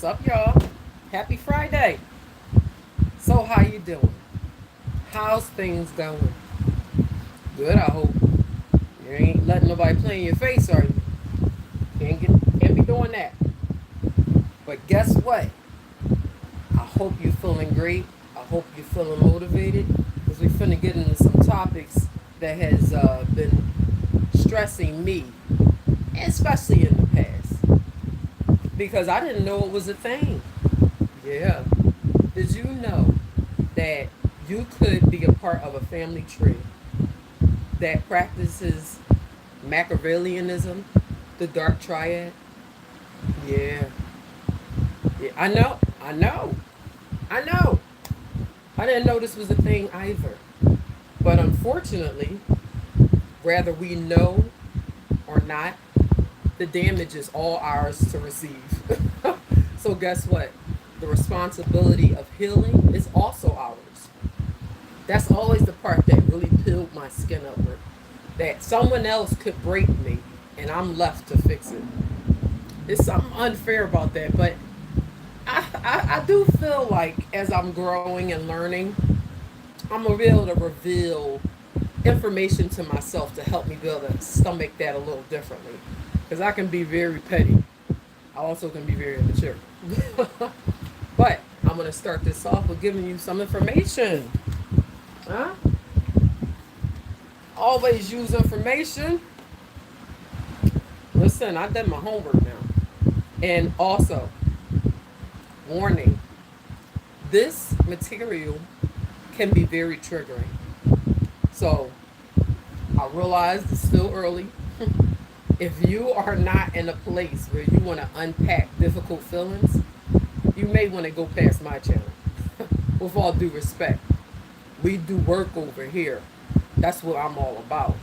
up, y'all? Happy Friday. So how you doing? How's things going? Good, I hope. You ain't letting nobody play in your face, are you? Can't be doing that. But guess what? I hope you're feeling great. I hope you're feeling motivated. Because we finna get into some topics that has been stressing me, especially in the past. Because I didn't know it was a thing. Yeah. Did you know that you could be a part of a family tree that practices Machiavellianism, the dark triad? Yeah. Yeah, I know. I know. I know. I didn't know this was a thing either. But unfortunately, whether we know or not, the damage is all ours to receive. So, guess what? The responsibility of healing is also ours. That's always the part that really peeled my skin upward. That someone else could break me and I'm left to fix it. There's something unfair about that, but I do feel like as I'm growing and learning, I'm going to be able to reveal information to myself to help me be able to stomach that a little differently. Because I can be very petty. I also can be very immature. But I'm going to start this off with giving you some information. Huh? Always use information. Listen, I did my homework now. And also, warning, this material can be very triggering. So, I realize it's still early. If you are not in a place where you want to unpack difficult feelings, you may want to go past my channel. With all due respect, we do work over here. That's what I'm all about.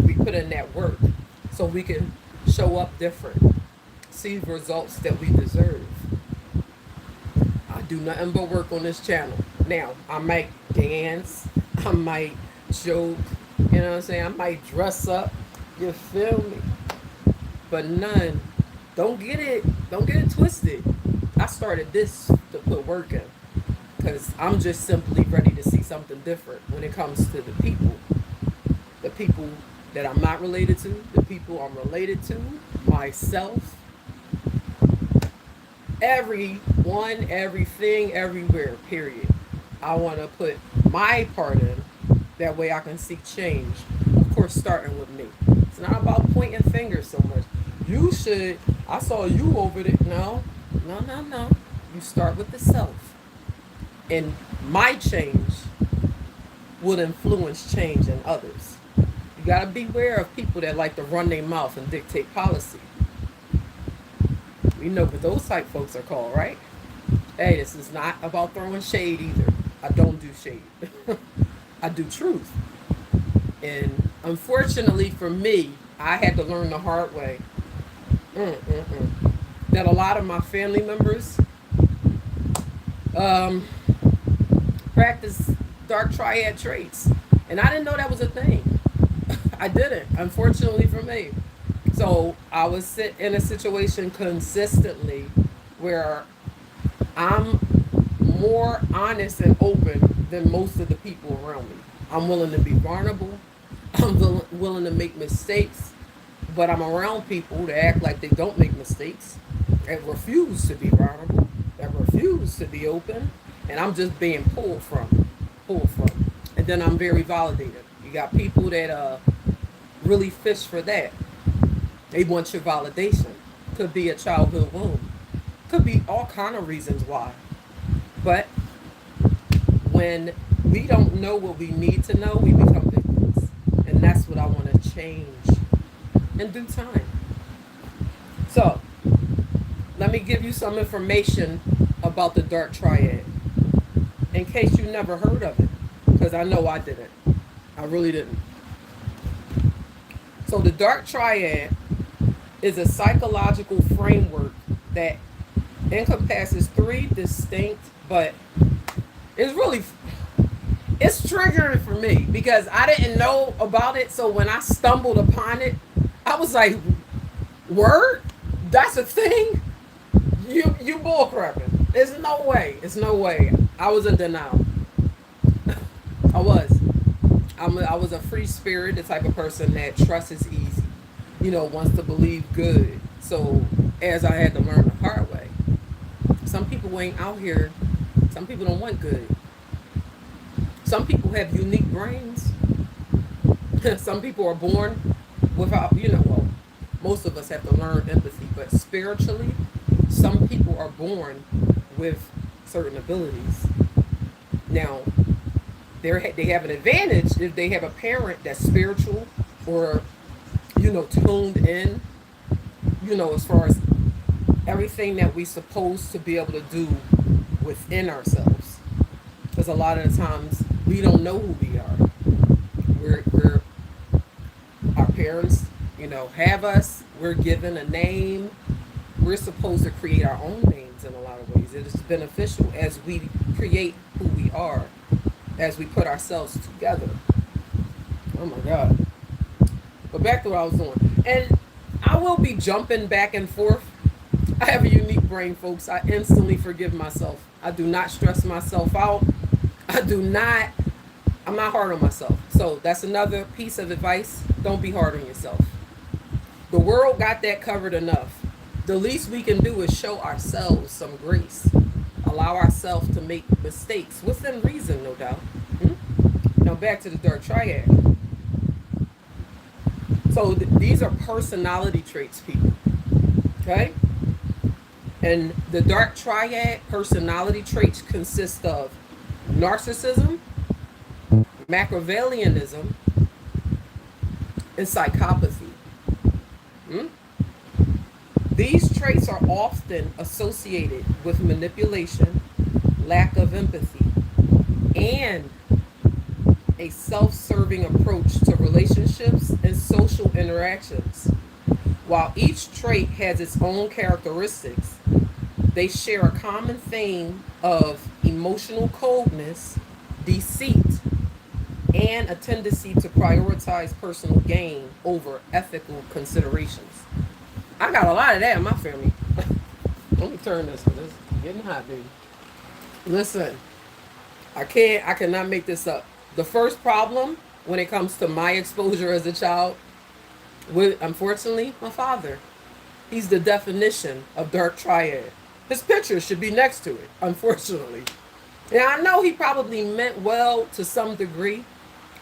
We put in that work so we can show up different, see results that we deserve. I do nothing but work on this channel. Now, I might dance, I might joke, you know what I'm saying? I might dress up, you feel me? But none, don't get it twisted. I started this to put work in because I'm just simply ready to see something different when it comes to the people that I'm not related to, the people I'm related to, myself, everyone, everything, everywhere, period. I want to put my part in. That way I can seek change. Of course, starting with me. It's not about pointing fingers so much. You should, I saw you over there. No, no, no, no. You start with the self. And my change will influence change in others. You got to beware of people that like to run their mouth and dictate policy. We know what those type folks are called, right? Hey, this is not about throwing shade either. I don't do shade. I do truth. And unfortunately for me, I had to learn the hard way that a lot of my family members um, practice dark triad traits. And I didn't know that was a thing. I didn't, unfortunately for me. So I was sit in a situation consistently where I'm more honest and open than most of the people around me. I'm willing to be vulnerable. I'm willing to make mistakes, but I'm around people that act like they don't make mistakes, that refuse to be vulnerable, that refuse to be open, and I'm just being pulled from. And then I'm very validated. You got people that really fish for that. They want your validation. Could be a childhood wound. Could be all kind of reasons why. But when we don't know what we need to know, we become victims. And that's what I want to change in due time. So, let me give you some information about the dark triad in case you never heard of it. Because I know I didn't. I really didn't. So, the dark triad is a psychological framework that encompasses three distinct, but it's really, it's triggering for me because I didn't know about it. So when I stumbled upon it, I was like, word? That's a thing? You bull crapping. There's no way. It's no way. I was in denial. I was. I was a free spirit, the type of person that trust is easy. Wants to believe good. So as I had to learn the hard way, some people ain't out here. Some people don't want good. Some people have unique brains. Some people are born without, well, most of us have to learn empathy, but spiritually, some people are born with certain abilities. Now, they have an advantage if they have a parent that's spiritual or, tuned in, as far as everything that we supposed to be able to do within ourselves. Because a lot of the times we don't know who we are. We're our parents, have us. We're given a name. We're supposed to create our own names in a lot of ways. It is beneficial as we create who we are, as we put ourselves together. Oh my God. But back to what I was doing. And I will be jumping back and forth. I have a unique brain, folks. I instantly forgive myself. I do not stress myself out. I'm not hard on myself. So that's another piece of advice. Don't be hard on yourself. The world got that covered enough. The least we can do is show ourselves some grace. Allow ourselves to make mistakes within reason, no doubt. Now back to the dark triad. So these are personality traits, people. Okay? And the dark triad personality traits consist of narcissism, Machiavellianism, and psychopathy. These traits are often associated with manipulation, lack of empathy, and a self-serving approach to relationships and social interactions. While each trait has its own characteristics, they share a common theme of emotional coldness, deceit, and a tendency to prioritize personal gain over ethical considerations. I got a lot of that in my family. Let me turn this because it's getting hot, baby. Listen, I cannot make this up. The first problem when it comes to my exposure as a child with, unfortunately, my father. He's the definition of dark triad. His picture should be next to it, unfortunately. Now, I know he probably meant well to some degree,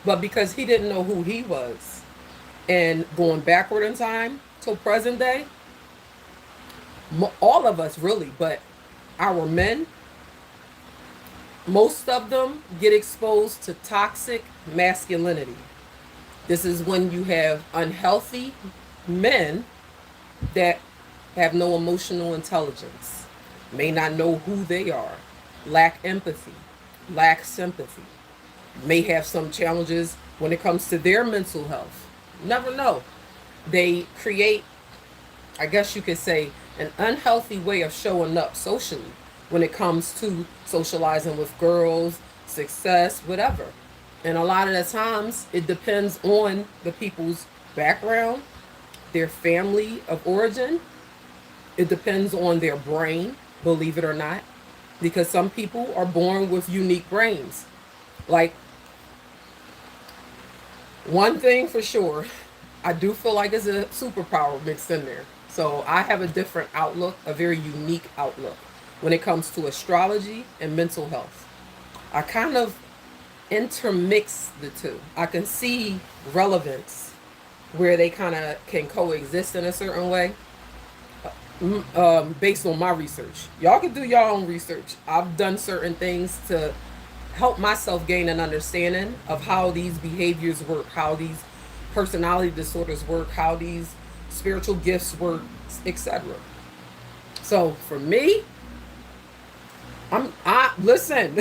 but because he didn't know who he was, and going backward in time till present day, all of us really, but our men, most of them get exposed to toxic masculinity. This is when you have unhealthy men that have no emotional intelligence, may not know who they are, lack empathy, lack sympathy, may have some challenges when it comes to their mental health. Never know. They create, I guess you could say, an unhealthy way of showing up socially when it comes to socializing with girls, success, whatever. And a lot of the times it depends on the people's background, their family of origin. It depends on their brain, believe it or not, because some people are born with unique brains. Like, one thing for sure, I do feel like there's a superpower mixed in there. So I have a different outlook, a very unique outlook when it comes to astrology and mental health. I kind of intermix the two. I can see relevance where they kind of can coexist in a certain way based on my research. Y'all can do your own research. I've done certain things to help myself gain an understanding of how these behaviors work, how these personality disorders work, how these spiritual gifts work, etc. So for me, I listen,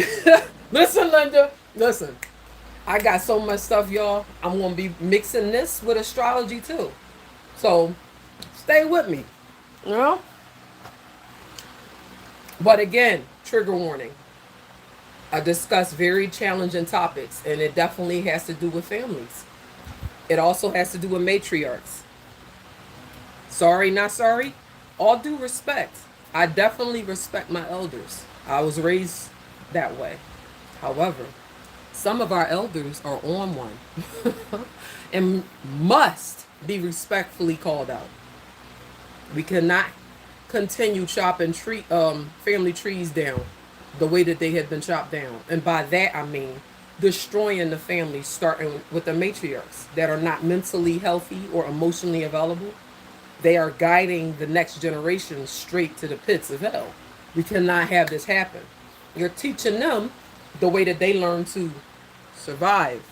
listen, Linda, listen. I got so much stuff, y'all. I'm gonna be mixing this with astrology too. So stay with me, you know. But again, trigger warning. I discuss very challenging topics, and it definitely has to do with families. It also has to do with matriarchs. Sorry, not sorry. All due respect. I definitely respect my elders. I was raised that way. However, some of our elders are on one and must be respectfully called out. We cannot continue chopping family trees down the way that they had been chopped down. And by that I mean destroying the family, starting with the matriarchs that are not mentally healthy or emotionally available. They are guiding the next generation straight to the pits of hell. We cannot have this happen. You're teaching them the way that they learn to survive,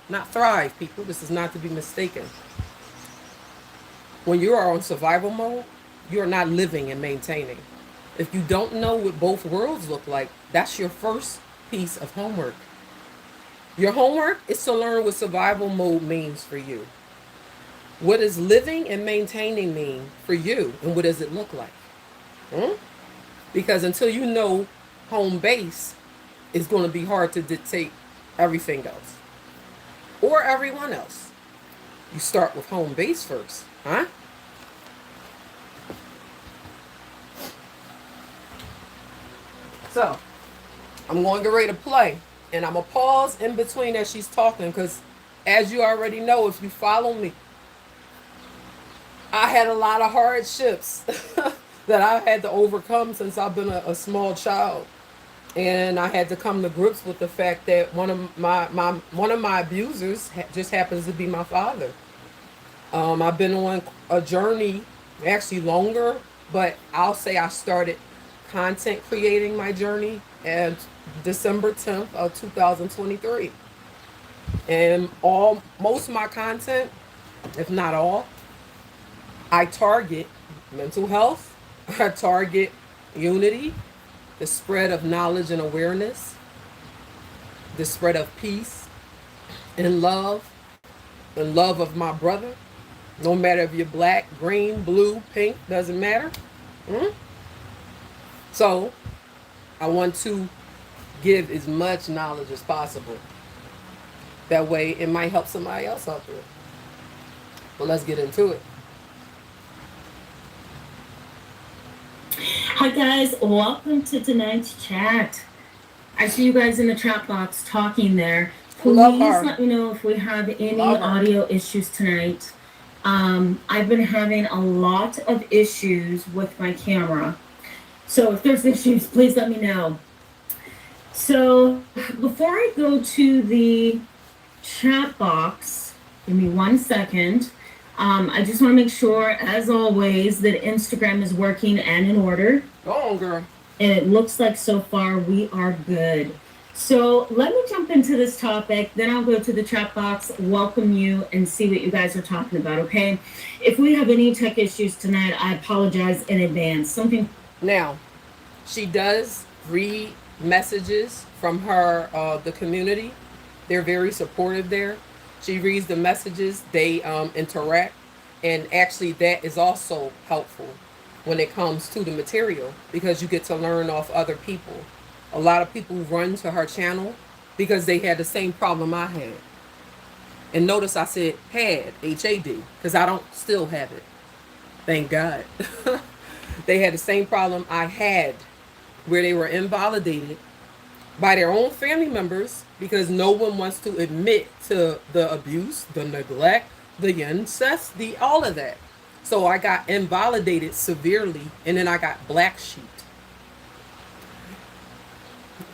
not thrive, people. This is not to be mistaken. When you are on survival mode, you're not living and maintaining. If you don't know what both worlds look like, that's your first piece of homework. Your homework is to learn what survival mode means for you. What does living and maintaining mean for you, and what does it look like? Hmm? Because until you know home base, it's going to be hard to dictate everything else or everyone else. You start with home base first, huh? So, I'm going to get ready to play, and I'm going to pause in between as she's talking because, as you already know, if you follow me, I had a lot of hardships that I've had to overcome since I've been a small child. And I had to come to grips with the fact that one of my abusers just happens to be my father. I've been on a journey, actually longer, but I'll say I started content creating my journey at December 10th of 2023. And most of my content, if not all, I target mental health, I target unity, the spread of knowledge and awareness, the spread of peace and love of my brother. No matter if you're black, green, blue, pink, doesn't matter. Mm? So I want to give as much knowledge as possible. That way it might help somebody else out there. Well, let's get into it. Hi guys, welcome to tonight's chat. I see you guys in the chat box talking there. Please let me know if we have any audio issues tonight. I've been having a lot of issues with my camera. So if there's issues, please let me know. So before I go to the chat box, give me 1 second. I just want to make sure, as always, that Instagram is working and in order. Go on, girl. And it looks like so far we are good. So let me jump into this topic, then I'll go to the chat box, welcome you, and see what you guys are talking about, okay? If we have any tech issues tonight, I apologize in advance. Now, she does read messages from the community. They're very supportive there. She reads the messages, they interact, and actually that is also helpful when it comes to the material because you get to learn off other people. A lot of people run to her channel because they had the same problem I had. And notice I said had, H-A-D, because I don't still have it. Thank God. They had the same problem I had where they were invalidated by their own family members because no one wants to admit to the abuse, the neglect, the incest, all of that. So I got invalidated severely, and then I got black sheep.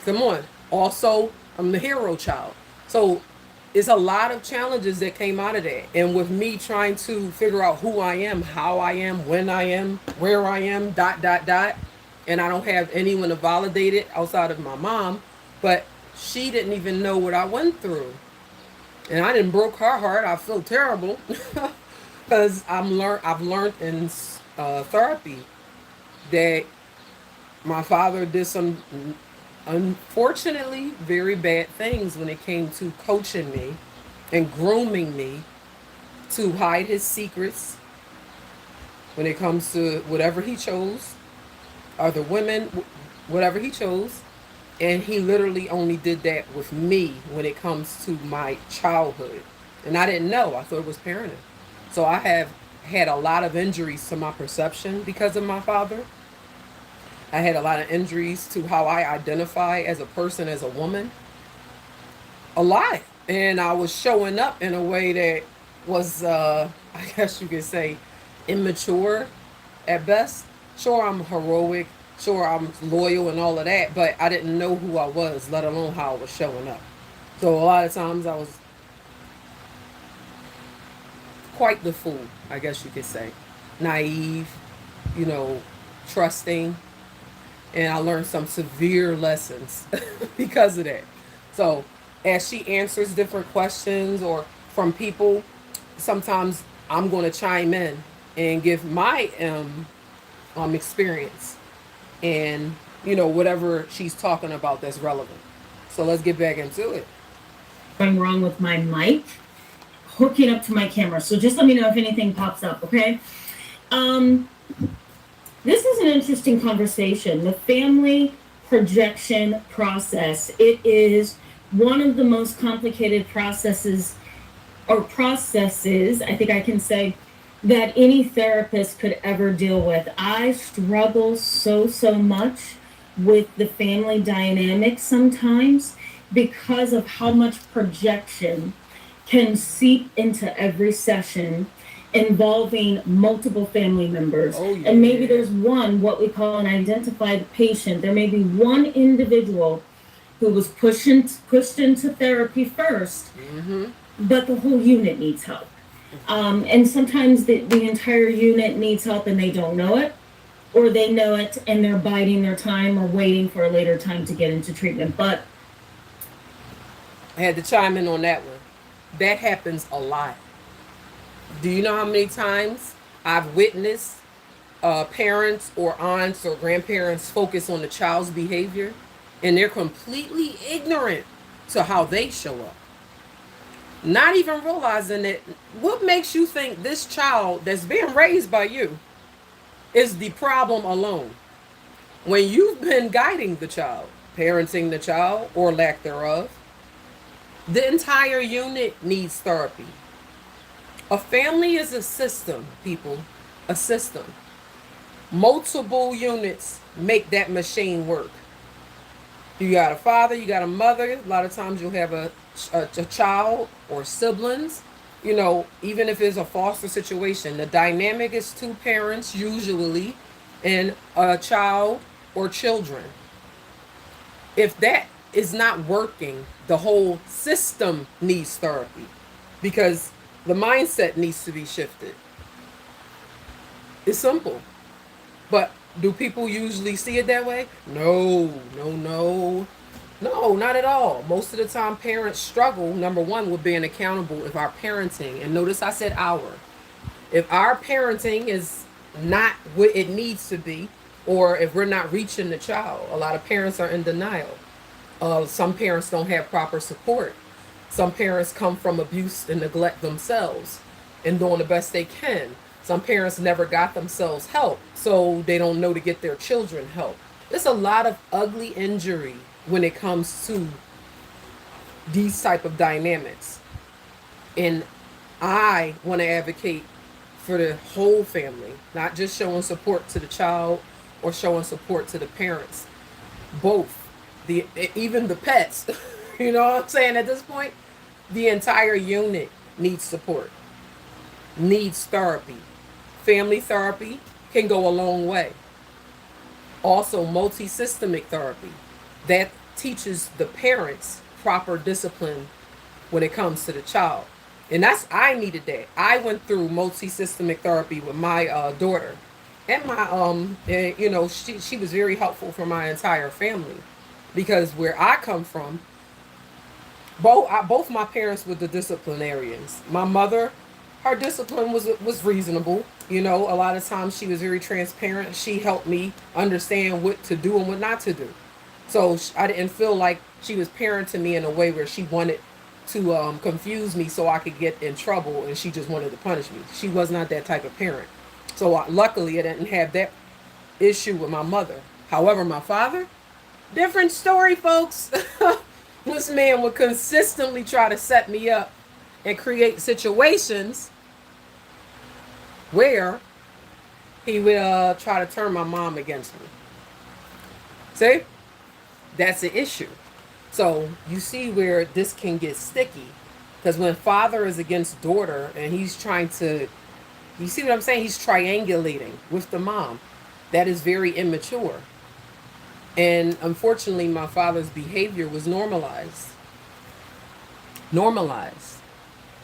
Come on. Also, I'm the hero child. So it's a lot of challenges that came out of that. And with me trying to figure out who I am, how I am, when I am, where I am, ... And I don't have anyone to validate it outside of my mom. But she didn't even know what I went through. And I didn't broke her heart. I feel terrible. Because I've learned in therapy that my father did some, unfortunately, very bad things when it came to coaching me and grooming me to hide his secrets when it comes to whatever he chose, or the women, whatever he chose. And he literally only did that with me when it comes to my childhood. And I didn't know. I thought it was parenting. So I have had a lot of injuries to my perception because of my father. I had a lot of injuries to how I identify as a person, as a woman, a lot. And I was showing up in a way that was, I guess you could say, immature at best. Sure, I'm heroic. Sure, I'm loyal and all of that, but I didn't know who I was, let alone how I was showing up. So a lot of times I was quite the fool, I guess you could say. Naive, you know, trusting, and I learned some severe lessons because of that. So, as she answers different questions or from people, sometimes I'm going to chime in and give my experience and whatever she's talking about that's relevant. So let's get back into it. Going wrong with my mic hooking up to my camera. So just let me know if anything pops up, okay? Um, this is an interesting conversation. The family projection process. It is one of the most complicated processes, I think I can say, that any therapist could ever deal with. I struggle so much with the family dynamic sometimes because of how much projection can seep into every session involving multiple family members. Oh, And maybe yeah. there's one, what we call an identified patient. There may be one individual who was pushed into therapy first, Mm-hmm. but the whole unit needs help. And sometimes the entire unit needs help and they don't know it, or they know it and they're biding their time or waiting for a later time to get into treatment. But I had to chime in on that one. That happens a lot. Do you know how many times I've witnessed parents or aunts or grandparents focus on the child's behavior and they're completely ignorant to how they show up? Not even realizing that what makes you think this child that's being raised by you is the problem alone when you've been guiding the child, parenting the child or lack thereof. The entire unit needs therapy. A family is a system, people. A system. Multiple units make that machine work. You got a father, you got a mother. A lot of times you'll have a child or siblings. Even if it's a foster situation, the dynamic is two parents usually and a child or children. If that is not working, the whole system needs therapy because the mindset needs to be shifted. It's simple. But do people usually see it that way? No, no, no. No, not at all. Most of the time, parents struggle, number one, with being accountable if our parenting, and notice I said our, if our parenting is not what it needs to be, or if we're not reaching the child. A lot of parents are in denial. Some parents don't have proper support. Some parents come from abuse and neglect themselves and doing the best they can. Some parents never got themselves help, so they don't know to get their children help. There's a lot of ugly injury when it comes to these type of dynamics. And I want to advocate for the whole family, not just showing support to the child or showing support to the parents. Both, the even the pets. You know what I'm saying? At this point, the entire unit needs support, needs therapy. Family therapy can go a long way. Also, multi-systemic therapy that teaches the parents proper discipline when it comes to the child. And I needed that. I went through multi-systemic therapy with my daughter, and she was very helpful for my entire family because where I come from, both my parents were the disciplinarians. My mother, her discipline was reasonable. A lot of times she was very transparent. She helped me understand what to do and what not to do. So I didn't feel like she was parenting me in a way where she wanted to confuse me so I could get in trouble and she just wanted to punish me. She was not that type of parent. So luckily I didn't have that issue with my mother. However, my father, different story, folks. This man would consistently try to set me up and create situations where he would try to turn my mom against me. See, that's the issue. So you see where this can get sticky, because when father is against daughter and he's trying to, you see what I'm saying? He's triangulating with the mom. That is very immature. And unfortunately, my father's behavior was normalized. Normalized.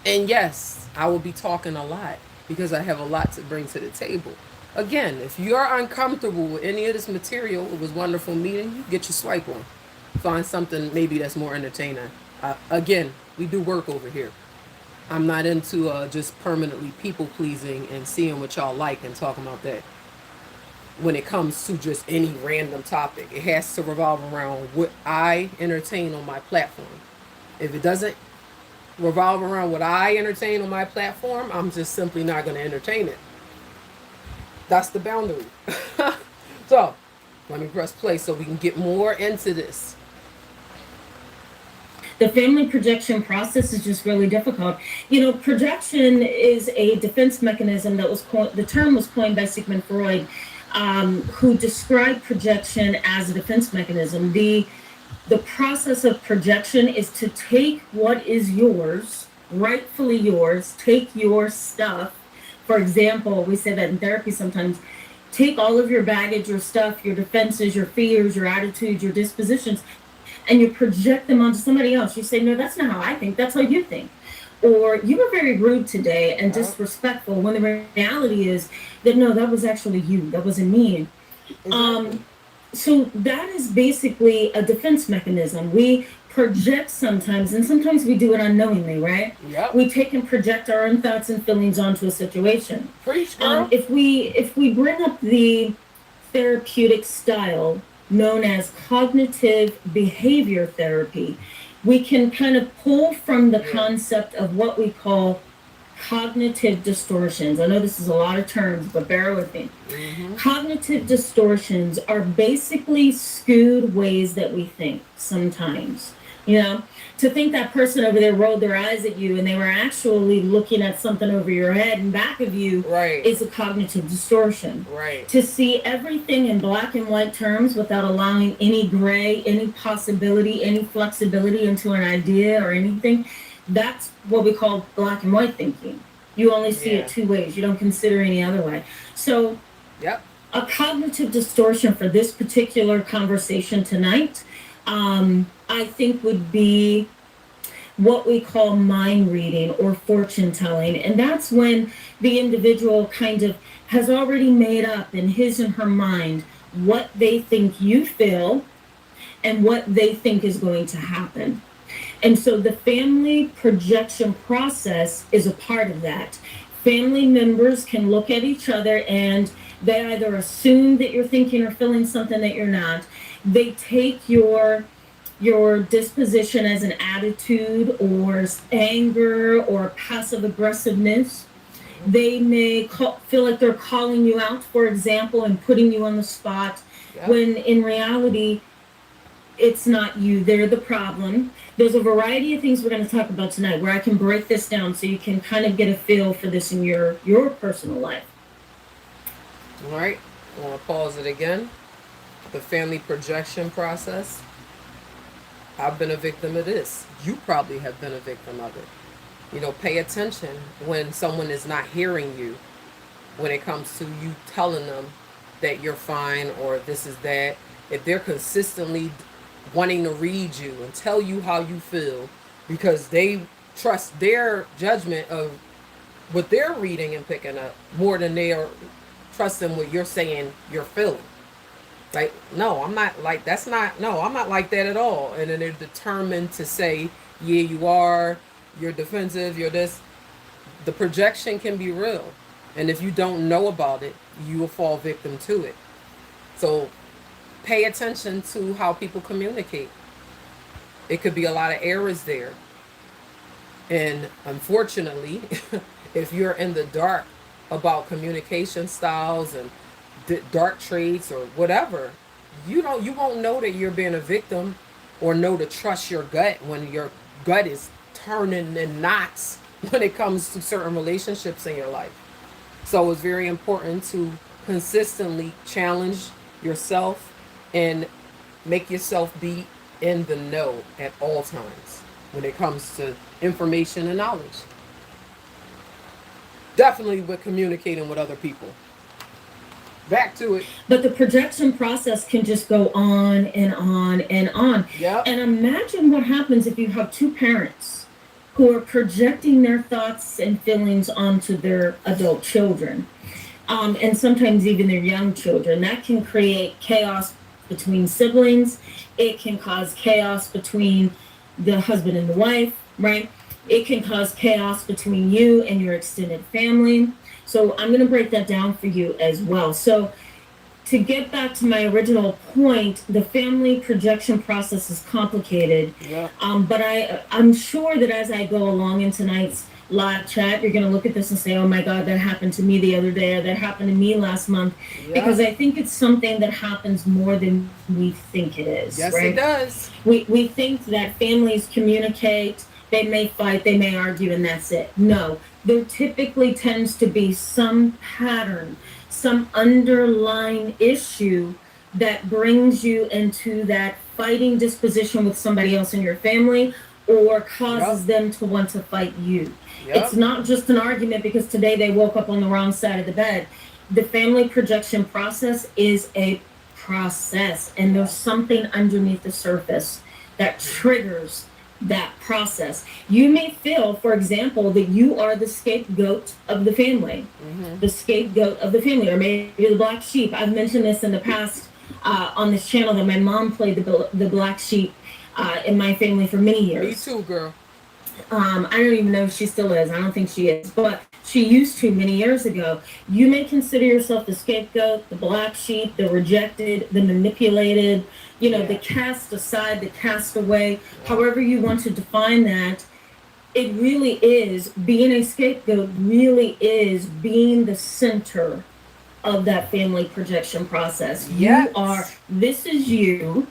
And yes, I will be talking a lot because I have a lot to bring to the table. Again, if you're uncomfortable with any of this material, it was wonderful meeting you. Get your swipe on. Find something maybe that's more entertaining. Again, we do work over here. I'm not into just permanently people pleasing and seeing what y'all like and talking about that. When it comes to just any random topic, it has to revolve around what I entertain on my platform. If it doesn't revolve around what I entertain on my platform, I'm just simply not going to entertain it. That's the boundary. So, let me press play so we can get more into this. The family projection process is just really difficult. Projection is a defense mechanism that was the term was coined by Sigmund Freud, who described projection as a defense mechanism. The process of projection is to take what is yours, rightfully yours, take your stuff. For example, we say that in therapy sometimes. Take all of your baggage, your stuff, your defenses, your fears, your attitudes, your dispositions, and you project them onto somebody else. You say, no, that's not how I think. That's how you think. Or you were very rude today and disrespectful, when the reality is that, no, that was actually you. That wasn't me. Exactly. So that is basically a defense mechanism. We project sometimes, and sometimes we do it unknowingly, right? Yep. We take and project our own thoughts and feelings onto a situation. Preach, girl. If we bring up the therapeutic style known as cognitive behavior therapy, we can kind of pull from the concept of what we call cognitive distortions. I know this is a lot of terms, but bear with me. Mm-hmm. Cognitive distortions are basically skewed ways that we think sometimes. To think that person over there rolled their eyes at you and they were actually looking at something over your head and back of you is a cognitive distortion. Right. To see everything in black and white terms without allowing any gray, any possibility, any flexibility into an idea or anything, that's what we call black and white thinking. You only see it two ways. You don't consider any other way. So a cognitive distortion for this particular conversation tonight, I think would be what we call mind reading or fortune telling. And that's when the individual kind of has already made up in his and her mind what they think you feel and what they think is going to happen. And so the family projection process is a part of that. Family members can look at each other and they either assume that you're thinking or feeling something that you're not. They take your disposition as an attitude or anger or passive aggressiveness. They may feel like they're calling you out, for example, and putting you on the spot, when in reality, it's not you. They're the problem. There's a variety of things we're going to talk about tonight where I can break this down so you can kind of get a feel for this in your personal life. All right. I want to pause it again. The family projection process. I've been a victim of this. You probably have been a victim of it. Pay attention when someone is not hearing you when it comes to you telling them that you're fine or this is that. If they're consistently wanting to read you and tell you how you feel because they trust their judgment of what they're reading and picking up more than they are trusting what you're saying you're feeling. Like, no, I'm not like, I'm not like that at all. And then they're determined to say, yeah, you are, you're defensive, you're this. The projection can be real. And if you don't know about it, you will fall victim to it. So pay attention to how people communicate. It could be a lot of errors there. And unfortunately, if you're in the dark about communication styles and dark traits or whatever, you won't know that you're being a victim or know to trust your gut when your gut is turning in knots when it comes to certain relationships in your life. So it's very important to consistently challenge yourself and Make yourself be in the know at all times when it comes to information and knowledge. Definitely with communicating with other people. Back to it. But the projection process can just go on and on and on. Yep. And imagine what happens if you have two parents who are projecting their thoughts and feelings onto their adult children, and sometimes even their young children. That can create chaos between siblings. It can cause chaos between the husband and the wife, right? It can cause chaos between you and your extended family. So I'm going to break that down for you as well. So to get back to my original point, the family projection process is complicated. Yeah. But I'm sure that as I go along in tonight's live chat, you're going to look at this and say, oh my God, that happened to me the other day, or that happened to me last month. Yeah. Because I think it's something that happens more than we think it is. Yes, right? it does. We think that families communicate, they may fight, they may argue, and that's it. No, there typically tends to be some pattern, some underlying issue that brings you into that fighting disposition with somebody else in your family, or causes them to want to fight you. It's not just an argument because today they woke up on the wrong side of the bed. The family projection process is a process, and there's something underneath the surface that triggers that process. You may feel, for example, that you are the scapegoat of the family, the scapegoat of the family, or maybe the black sheep. I've mentioned this in the past on this channel, that my mom played the black sheep in my family for many years. Me too, girl. I don't even know if she still is. I don't think she is, but she used to many years ago. You may consider yourself the scapegoat, the black sheep, the rejected, the manipulated, the cast aside, the cast away, however you want to define that. It really is, being a scapegoat really is being the center of that family projection process. This is you,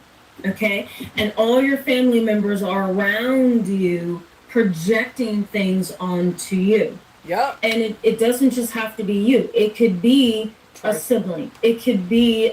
okay? And all your family members are around you projecting things onto you. Yep. And it doesn't just have to be you. It could be a sibling. It could be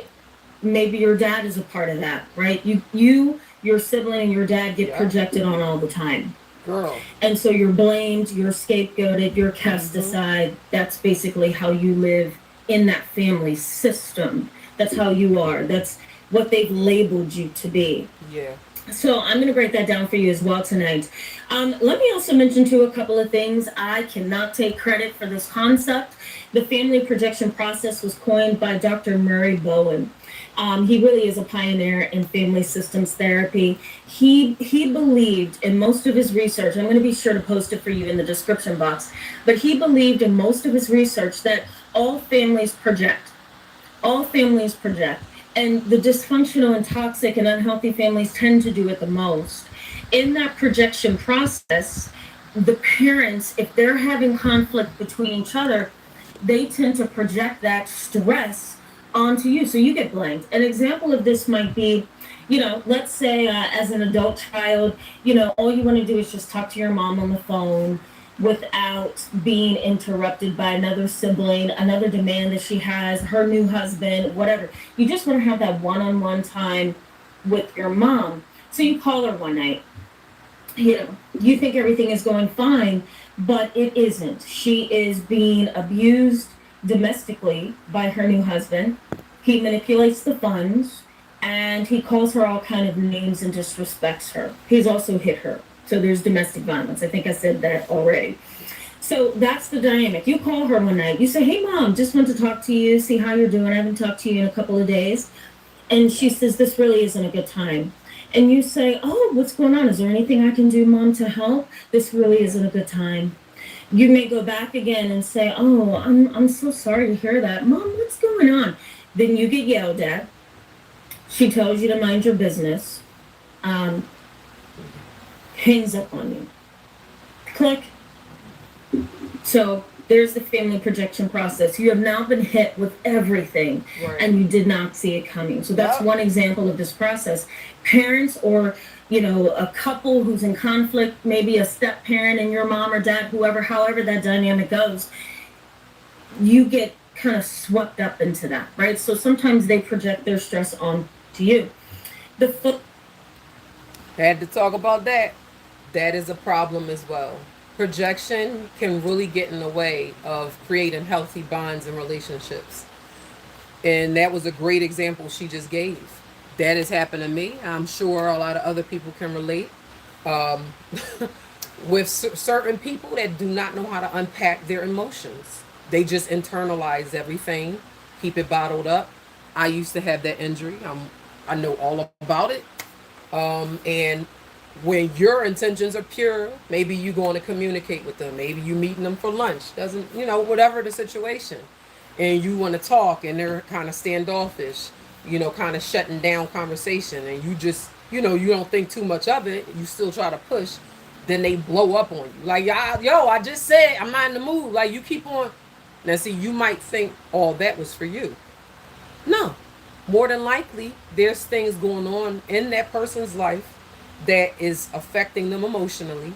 maybe your dad is a part of that, right? Your sibling and your dad get projected on all the time. Girl. And so you're blamed, you're scapegoated, you're cast aside. That's basically how you live in that family system. That's how you are. That's what they've labeled you to be. Yeah. So I'm going to break that down for you as well tonight. Let me also mention too a couple of things. I cannot take credit for this concept. The family projection process was coined by Dr. Murray Bowen. He really is a pioneer in family systems therapy. He believed in most of his research, I'm going to be sure to post it for you in the description box, but he believed in most of his research that all families project. All families project. And the dysfunctional and toxic and unhealthy families tend to do it the most. In that projection process, the parents, if they're having conflict between each other, they tend to project that stress onto you. So you get blamed. An example of this might be, let's say as an adult child, all you want to do is just talk to your mom on the phone without being interrupted by another sibling, another demand that she has, her new husband, whatever. You just want to have that one-on-one time with your mom. So you call her one night. You think everything is going fine, but it isn't. She is being abused domestically by her new husband. He manipulates the funds, and he calls her all kind of names and disrespects her. He's also hit her. So there's domestic violence. I think I said that already. So that's the dynamic. You call her one night. You say, hey, Mom, just want to talk to you, see how you're doing. I haven't talked to you in a couple of days. And she says, this really isn't a good time. And you say, oh, what's going on? Is there anything I can do, Mom, to help? This really isn't a good time. You may go back again and say, oh, I'm so sorry to hear that. Mom, what's going on? Then you get yelled at. She tells you to mind your business. Hangs up on you. Click. So there's the family projection process. You have now been hit with everything, and you did not see it coming. So that's one example of this process. Parents or a couple who's in conflict, maybe a step parent and your mom or dad, however that dynamic goes, you get kind of swept up into that, right? So sometimes they project their stress on to you. The Had to talk about that. That is a problem as well. Projection can really get in the way of creating healthy bonds and relationships. And that was a great example she just gave. That has happened to me. I'm sure a lot of other people can relate. Um, with certain people that do not know how to unpack their emotions, they just internalize everything, keep it bottled up. I used to have that injury. I know all about it. And when your intentions are pure, maybe you going to communicate with them. Maybe you meeting them for lunch. Doesn't, whatever the situation, and you want to talk, and they're kind of standoffish. Kind of shutting down conversation, and you just, you don't think too much of it. You still try to push. Then they blow up on you. Like, yo, I just said I'm not in the mood. Like, you keep on. Now, see, you might think all that was for you. No, more than likely, there's things going on in that person's life that is affecting them emotionally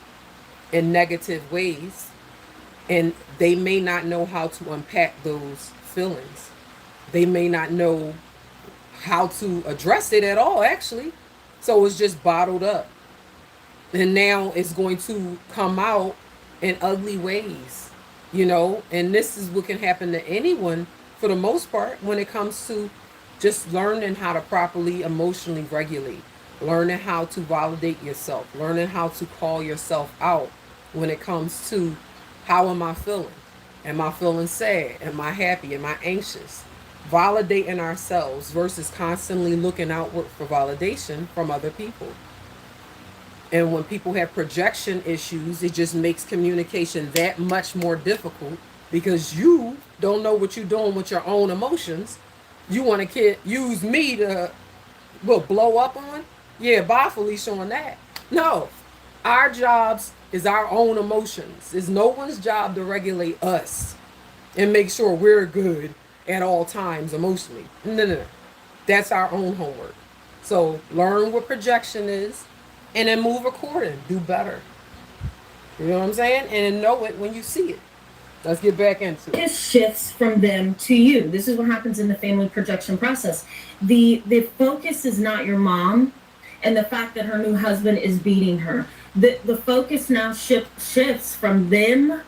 in negative ways, and they may not know how to unpack those feelings. They may not know how to address it at all, actually. So it's just bottled up. And now it's going to come out in ugly ways. And this is what can happen to anyone for the most part when it comes to just learning how to properly emotionally regulate, learning how to validate yourself, learning how to call yourself out when it comes to how am I feeling? Am I feeling sad? Am I happy? Am I anxious? Validating ourselves versus constantly looking outward for validation from other people. And when people have projection issues, it just makes communication that much more difficult because you don't know what you're doing with your own emotions. You want to use me to blow up on? Yeah, bye, Felicia, on that. No, our jobs is our own emotions. It's no one's job to regulate us and make sure we're good at all times emotionally. No, no, no. That's our own homework. So learn what projection is and then move according. Do better. You know what I'm saying? And then know it when you see it. Let's get back into it. focus shifts from them to you. This is what happens in the family projection process. The focus is not your mom and the fact that her new husband is beating her. The focus now shifts from them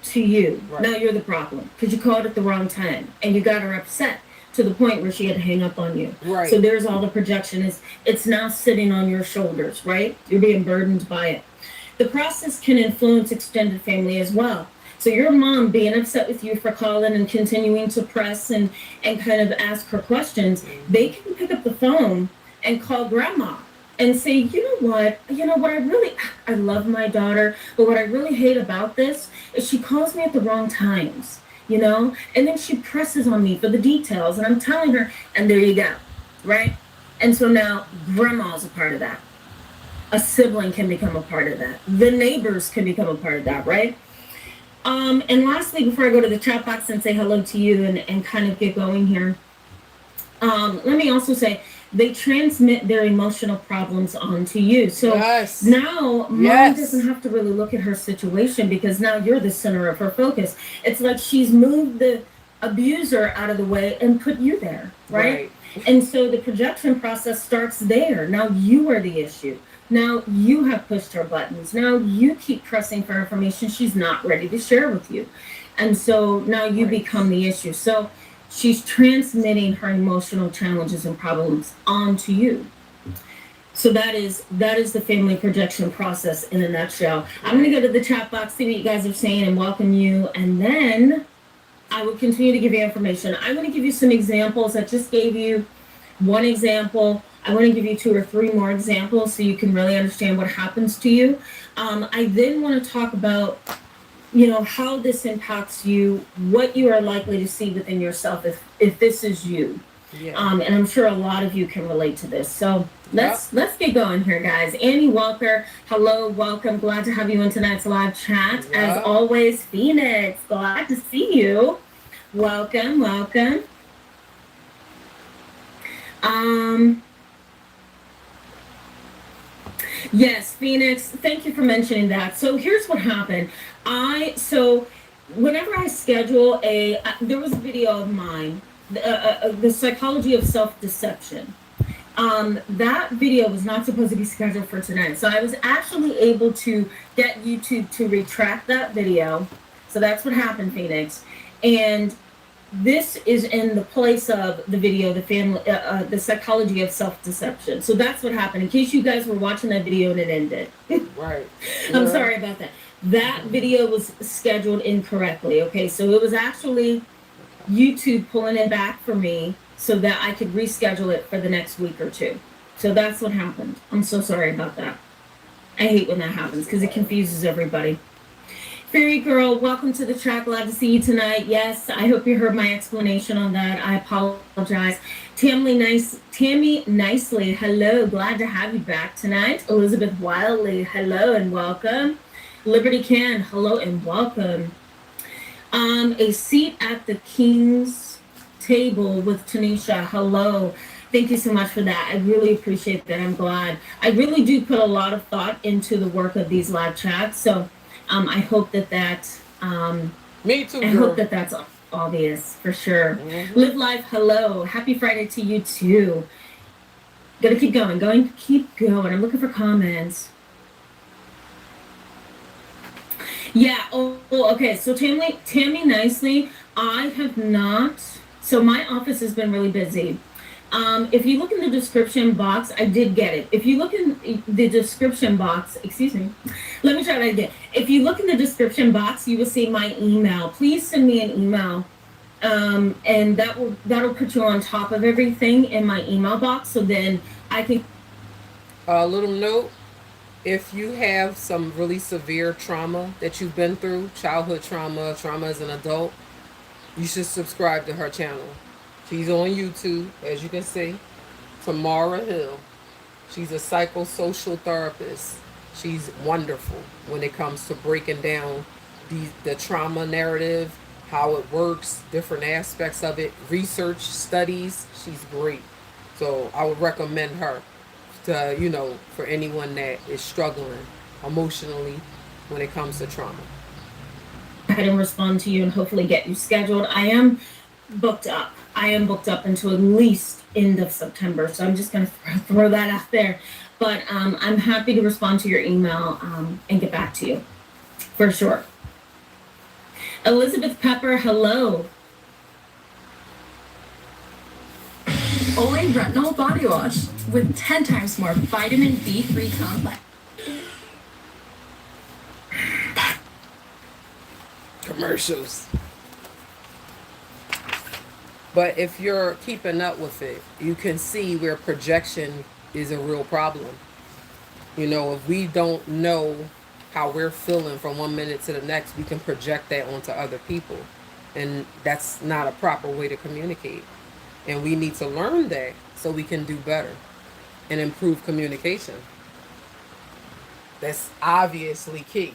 to you. Right. Now you're the problem because you called at the wrong time and you got her upset to the point where she had to hang up on you. Right. So there's all the projection is it's now sitting on your shoulders, right? You're being burdened by it. The process can influence extended family as well. So your mom being upset with you for calling and continuing to press and kind of ask her questions, they can pick up the phone and call grandma and say, I love my daughter, but what I really hate about this is she calls me at the wrong times, and then she presses on me for the details and I'm telling her, and there you go, right? And so now grandma's a part of that. A sibling can become a part of that. The neighbors can become a part of that, right? And lastly, before I go to the chat box and say hello to you and kind of get going here, let me also say they transmit their emotional problems onto you. So yes. Now mom doesn't have to really look at her situation because now you're the center of her focus. It's like she's moved the abuser out of the way and put you there, right? And so the projection process starts there. Now you are the issue. Now you have pushed her buttons. Now you keep pressing for information she's not ready to share with you. And so now you become the issue. So she's transmitting her emotional challenges and problems onto you. So that is the family projection process in a nutshell. I'm going to go to the chat box, see what you guys are saying, and welcome you. And then I will continue to give you information. I'm going to give you some examples. I just gave you one example. I want to give you 2 or 3 more examples so you can really understand what happens to you. I then want to talk about, how this impacts you, what you are likely to see within yourself if this is you. Yeah. And I'm sure a lot of you can relate to this. So let's get going here, guys. Annie Walker, hello, welcome. Glad to have you in tonight's live chat. As always, Phoenix, glad to see you. Welcome. Yes, Phoenix, thank you for mentioning that. So here's what happened. Whenever I schedule there was a video of mine, the psychology of self-deception. That video was not supposed to be scheduled for tonight. So I was actually able to get YouTube to retract that video. So that's what happened, Phoenix. And this is in the place of the video, the psychology of self-deception. So that's what happened. In case you guys were watching that video and it ended. Right. I'm sorry about that. That video was scheduled incorrectly. Okay, so it was actually YouTube pulling it back for me so that I could reschedule it for the next week or two. So that's what happened. I'm so sorry about that. I hate when that happens because it confuses everybody. Fairy Girl, welcome to the track. Glad to see you tonight. Yes, I hope you heard my explanation on that. I apologize. Tammy Nicely, hello. Glad to have you back tonight. Elizabeth Wildly, hello and welcome. Liberty Can, hello and welcome. A seat at the King's table with Tanisha, hello. Thank you so much for that. I really appreciate that. I'm glad. I really do put a lot of thought into the work of these live chats. So I hope that me too. I hope that that's obvious for sure. Mm-hmm. Live Life, hello. Happy Friday to you too. Gotta keep going. Keep going. I'm looking for comments. Yeah. Oh, okay. So Tammy Nicely, I have not. So my office has been really busy. If you look in the description box, I did get it. If you look in the description box, excuse me, let me try that again. If you look in the description box, you will see my email. Please send me an email, and that'll put you on top of everything in my email box. So then I can. A little note: if you have some really severe trauma that you've been through, childhood trauma as an adult, you should subscribe to her channel. She's on YouTube, as you can see. Tamara Hill. She's a psychosocial therapist. She's wonderful when it comes to breaking down the trauma narrative, how it works, different aspects of it, research, studies. She's great. So I would recommend her to, for anyone that is struggling emotionally when it comes to trauma. I can respond to you and hopefully get you scheduled. I am booked up until at least end of September. So I'm just going to throw that out there. But I'm happy to respond to your email and get back to you for sure. Elizabeth Pepper, hello. Olay Retinol Body Wash with 10 times more vitamin B3 complex. Commercials. But if you're keeping up with it, you can see where projection is a real problem. If we don't know how we're feeling from one minute to the next, we can project that onto other people. And that's not a proper way to communicate. And we need to learn that so we can do better and improve communication. That's obviously key.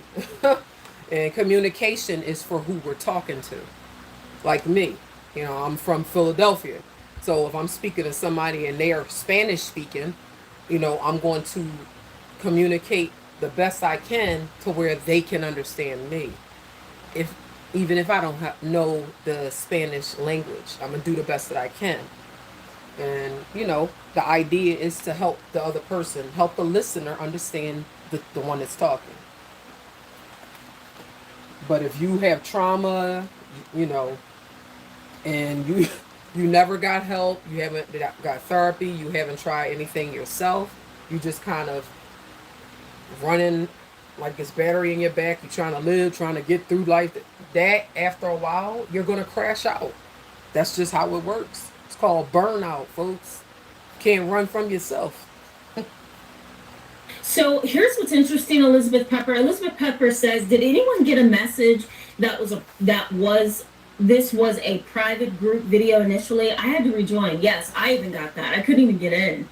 And communication is for who we're talking to. Like me. I'm from Philadelphia. So if I'm speaking to somebody and they are Spanish speaking, I'm going to communicate the best I can to where they can understand me. Even if I don't know the Spanish language, I'm going to do the best that I can. And, the idea is to help the other person, help the listener understand the one that's talking. But if you have trauma, and you never got help, you haven't got therapy, you haven't tried anything yourself, you just kind of running like it's battery in your back, you're trying to live, trying to get through life, that after a while, you're going to crash out. That's just how it works. It's called burnout, folks. You can't run from yourself. So here's what's interesting, Elizabeth Pepper. Elizabeth Pepper says, did anyone get a message this was a private group video initially? I had to rejoin. Yes, I even got that. I couldn't even get in.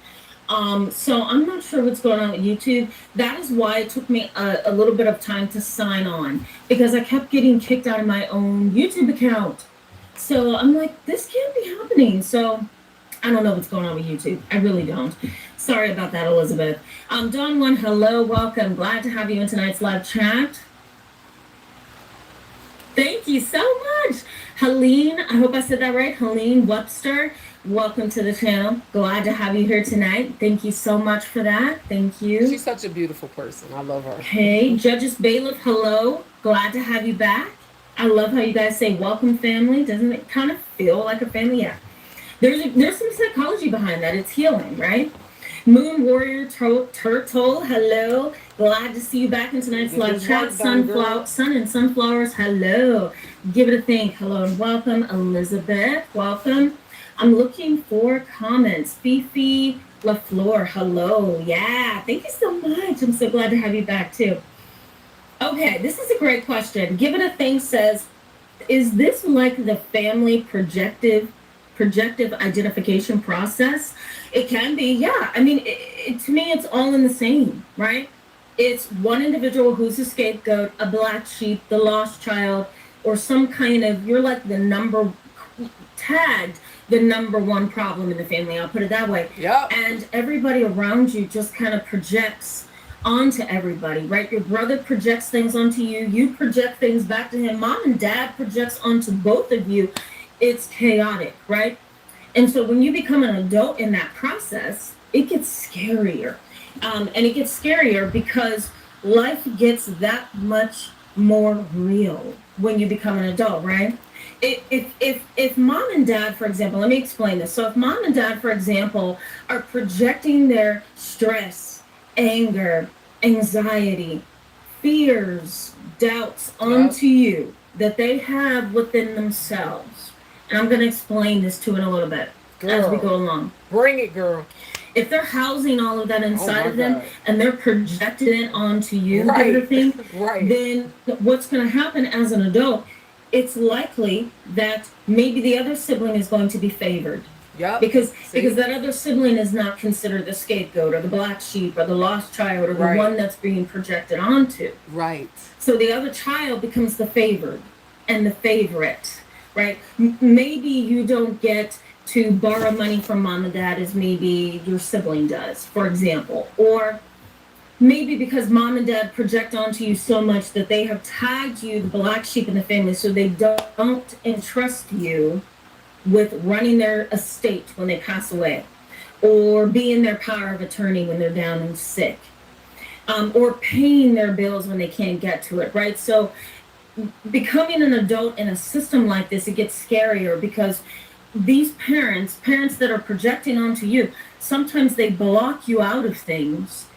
So I'm not sure what's going on with YouTube. That is why it took me a little bit of time to sign on, because I kept getting kicked out of my own YouTube account. So I'm like, this can't be happening. So I don't know what's going on with YouTube. I really don't. Sorry about that, Elizabeth. Dawn One, hello, welcome. Glad to have you in tonight's live chat. Thank you so much. Helene, I hope I said that right. Helene Webster. welcome to the channel. Glad to have you here tonight. Thank you so much for that. Thank you. She's such a beautiful person. I love her. Hey, Judges Bailiff, hello. Glad to have you back. I love how you guys say welcome family. Doesn't it kind of feel like a family? Yeah. There's some psychology behind that. It's healing, right? Moon Warrior Turtle, hello. Glad to see you back in tonight's live chat. Sun and Sunflowers, hello. Give it a think. Hello and welcome. Elizabeth, welcome. I'm looking for comments. Fifi LaFleur, hello. Yeah, thank you so much. I'm so glad to have you back too. Okay, this is a great question. Give it a think says, is this like the family projective identification process? It can be, yeah. I mean, to me, it's all in the same, right? It's one individual who's a scapegoat, a black sheep, the lost child, or some kind of, you're like the number one problem in the family. I'll put it that way. Yeah. And everybody around you just kind of projects onto everybody, right? Your brother projects things onto you. You project things back to him. Mom and dad projects onto both of you. It's chaotic, right? And so when you become an adult in that process, it gets scarier. And it gets scarier because life gets that much more real when you become an adult, right? If mom and dad, for example, let me explain this. So if mom and dad, for example, are projecting their stress, anger, anxiety, fears, doubts onto you that they have within themselves, and I'm going to explain this too in a little bit as we go along. Bring it, girl. If they're housing all of that inside of them and they're projecting it onto you, then what's going to happen as an adult, it's likely that maybe the other sibling is going to be favored. Yep. Because that other sibling is not considered the scapegoat or the black sheep or the lost child or the one that's being projected onto. Right. So the other child becomes the favored and the favorite, right? Maybe you don't get to borrow money from mom and dad as maybe your sibling does, for example. Or maybe because mom and dad project onto you so much that they have tagged you the black sheep in the family so they don't entrust you with running their estate when they pass away, or being their power of attorney when they're down and sick, or paying their bills when they can't get to it, right? So becoming an adult in a system like this, it gets scarier because these parents that are projecting onto you, sometimes they block you out of things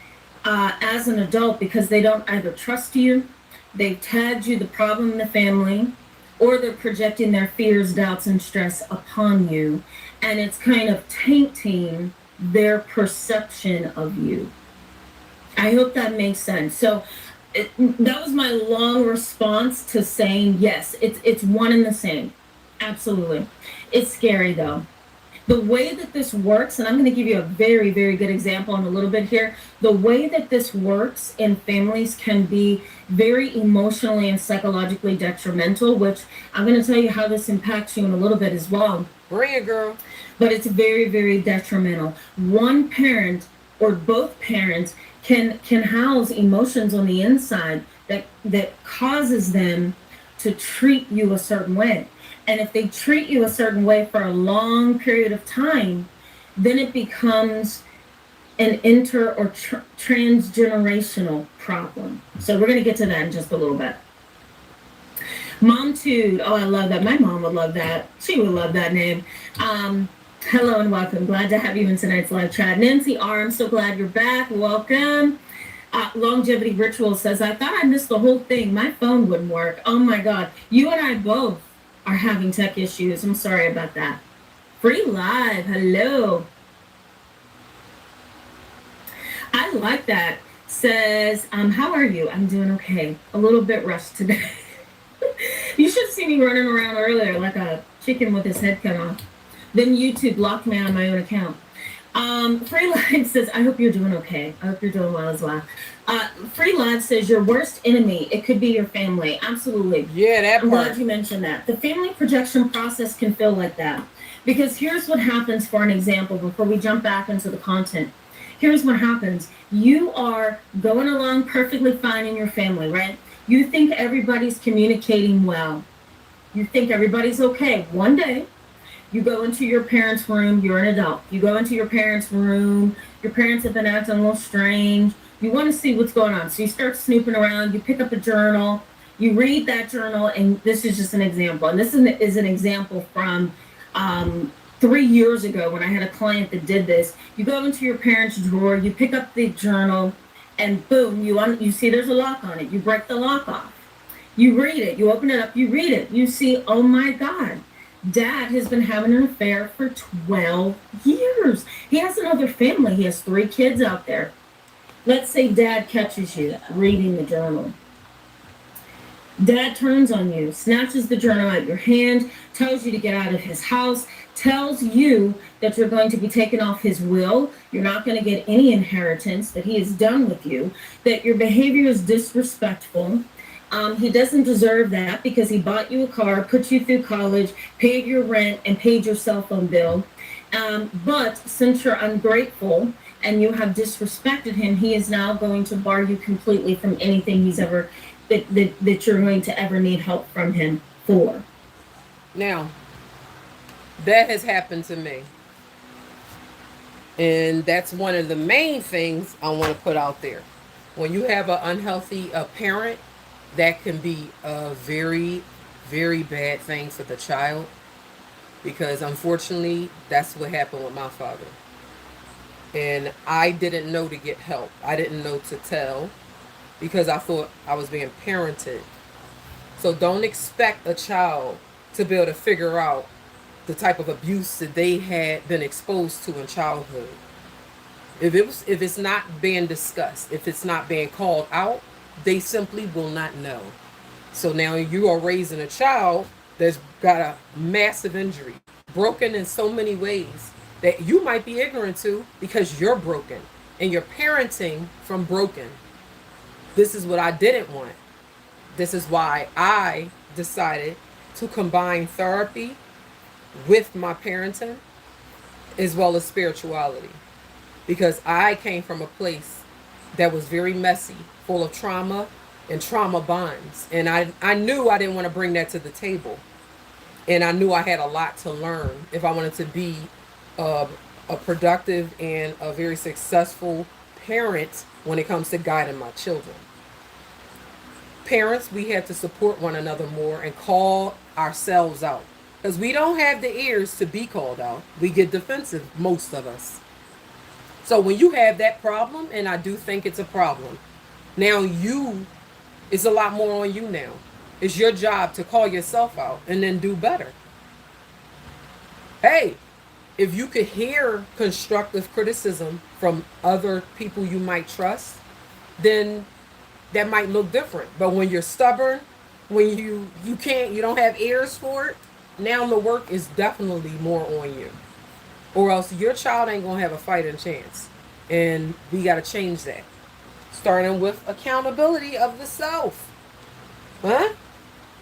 as an adult because they don't either trust you, they've tagged you the problem in the family, or they're projecting their fears, doubts, and stress upon you, and it's kind of tainting their perception of you. I hope that makes sense. So that was my long response to saying, yes, it's one and the same. Absolutely. It's scary, though. The way that this works, and I'm going to give you a very, very good example in a little bit here. The way that this works in families can be very emotionally and psychologically detrimental, which I'm going to tell you how this impacts you in a little bit as well. Bring it, girl. But it's very, very detrimental. One parent or both parents can house emotions on the inside that causes them to treat you a certain way. And if they treat you a certain way for a long period of time, then it becomes an inter or transgenerational problem. So we're going to get to that in just a little bit. Momtude. Oh, I love that. My mom would love that. She would love that name. Hello and welcome. Glad to have you in tonight's live chat. Nancy R., I'm so glad you're back. Welcome. Longevity Ritual says, I thought I missed the whole thing. My phone wouldn't work. Oh my God. You and I both are having tech issues. I'm sorry about that. Free Live, hello. I like that. Says, how are you? I'm doing okay. A little bit rushed today. You should have seen me running around earlier like a chicken with his head cut off. Then YouTube blocked me on my own account. Free Live says, I hope you're doing okay. I hope you're doing well as well. Free Live says, your worst enemy, it could be your family. Absolutely. Yeah, that I'm part. glad you mentioned that. The family projection process can feel like that. Because here's what happens, for an example, before we jump back into the content. Here's what happens. You are going along perfectly fine in your family, right? You think everybody's communicating well. You think everybody's okay. One day, You go into your parents' room, you're an adult. You go into your parents' room, your parents have been acting a little strange. You want to see what's going on. So you start snooping around, you pick up a journal, you read that journal, and this is just an example. And this is an example from 3 years ago when I had a client that did this. You go into your parents' drawer, you pick up the journal, and boom, you see there's a lock on it. You break the lock off. You read it, you open it up, you read it. You see, oh my God, Dad has been having an affair for 12 years. He has another family. He has 3 kids out there. Let's say Dad catches you reading the journal. Dad turns on you, snatches the journal out of your hand, tells you to get out of his house, tells you that you're going to be taken off his will, you're not going to get any inheritance, that he is done with you, that your behavior is disrespectful. He doesn't deserve that because he bought you a car, put you through college, paid your rent, and paid your cell phone bill. But since you're ungrateful and you have disrespected him, he is now going to bar you completely from anything he's ever that you're going to ever need help from him for. Now, that has happened to me. And that's one of the main things I want to put out there. When you have an unhealthy parent, that can be a very, very bad thing for the child. Because unfortunately, that's what happened with my father. And I didn't know to get help. I didn't know to tell because I thought I was being parented. So don't expect a child to be able to figure out the type of abuse that they had been exposed to in childhood. If it's not being discussed, if it's not being called out, they simply will not know. So now you are raising a child that's got a massive injury, broken in so many ways that you might be ignorant to because you're broken and you're parenting from broken. This is what I didn't want. This is why I decided to combine therapy with my parenting as well as spirituality, because I came from a place that was very messy, full of trauma and trauma bonds. And I knew I didn't want to bring that to the table. And I knew I had a lot to learn if I wanted to be a productive and a very successful parent when it comes to guiding my children. Parents, we have to support one another more and call ourselves out. Because we don't have the ears to be called out. We get defensive, most of us. So when you have that problem, and I do think it's a problem, now it's a lot more on you now. It's your job to call yourself out and then do better. Hey, if you could hear constructive criticism from other people you might trust, then that might look different. But when you're stubborn, when you don't have ears for it, now the work is definitely more on you. Or else your child ain't going to have a fighting chance. And we got to change that. Starting with accountability of the self. Huh?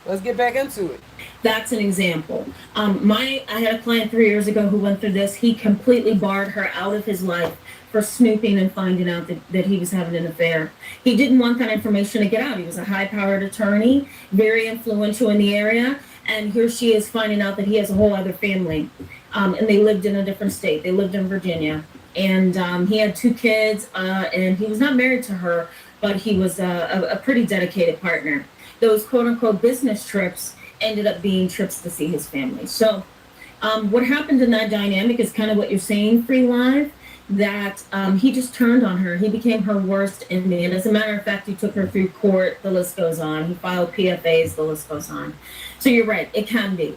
Let's get back into it. That's an example. I had a client 3 years ago who went through this. He completely barred her out of his life for snooping and finding out that he was having an affair. He didn't want that information to get out. He was a high-powered attorney, very influential in the area. And here she is finding out that he has a whole other family. And they lived in a different state. They lived in Virginia. And he had 2 kids, and he was not married to her, but he was a pretty dedicated partner. Those quote-unquote business trips ended up being trips to see his family. So what happened in that dynamic is kind of what you're saying, Free Live, that he just turned on her. He became her worst enemy. And as a matter of fact, he took her through court. The list goes on. He filed PFAs. The list goes on. So you're right. It can be.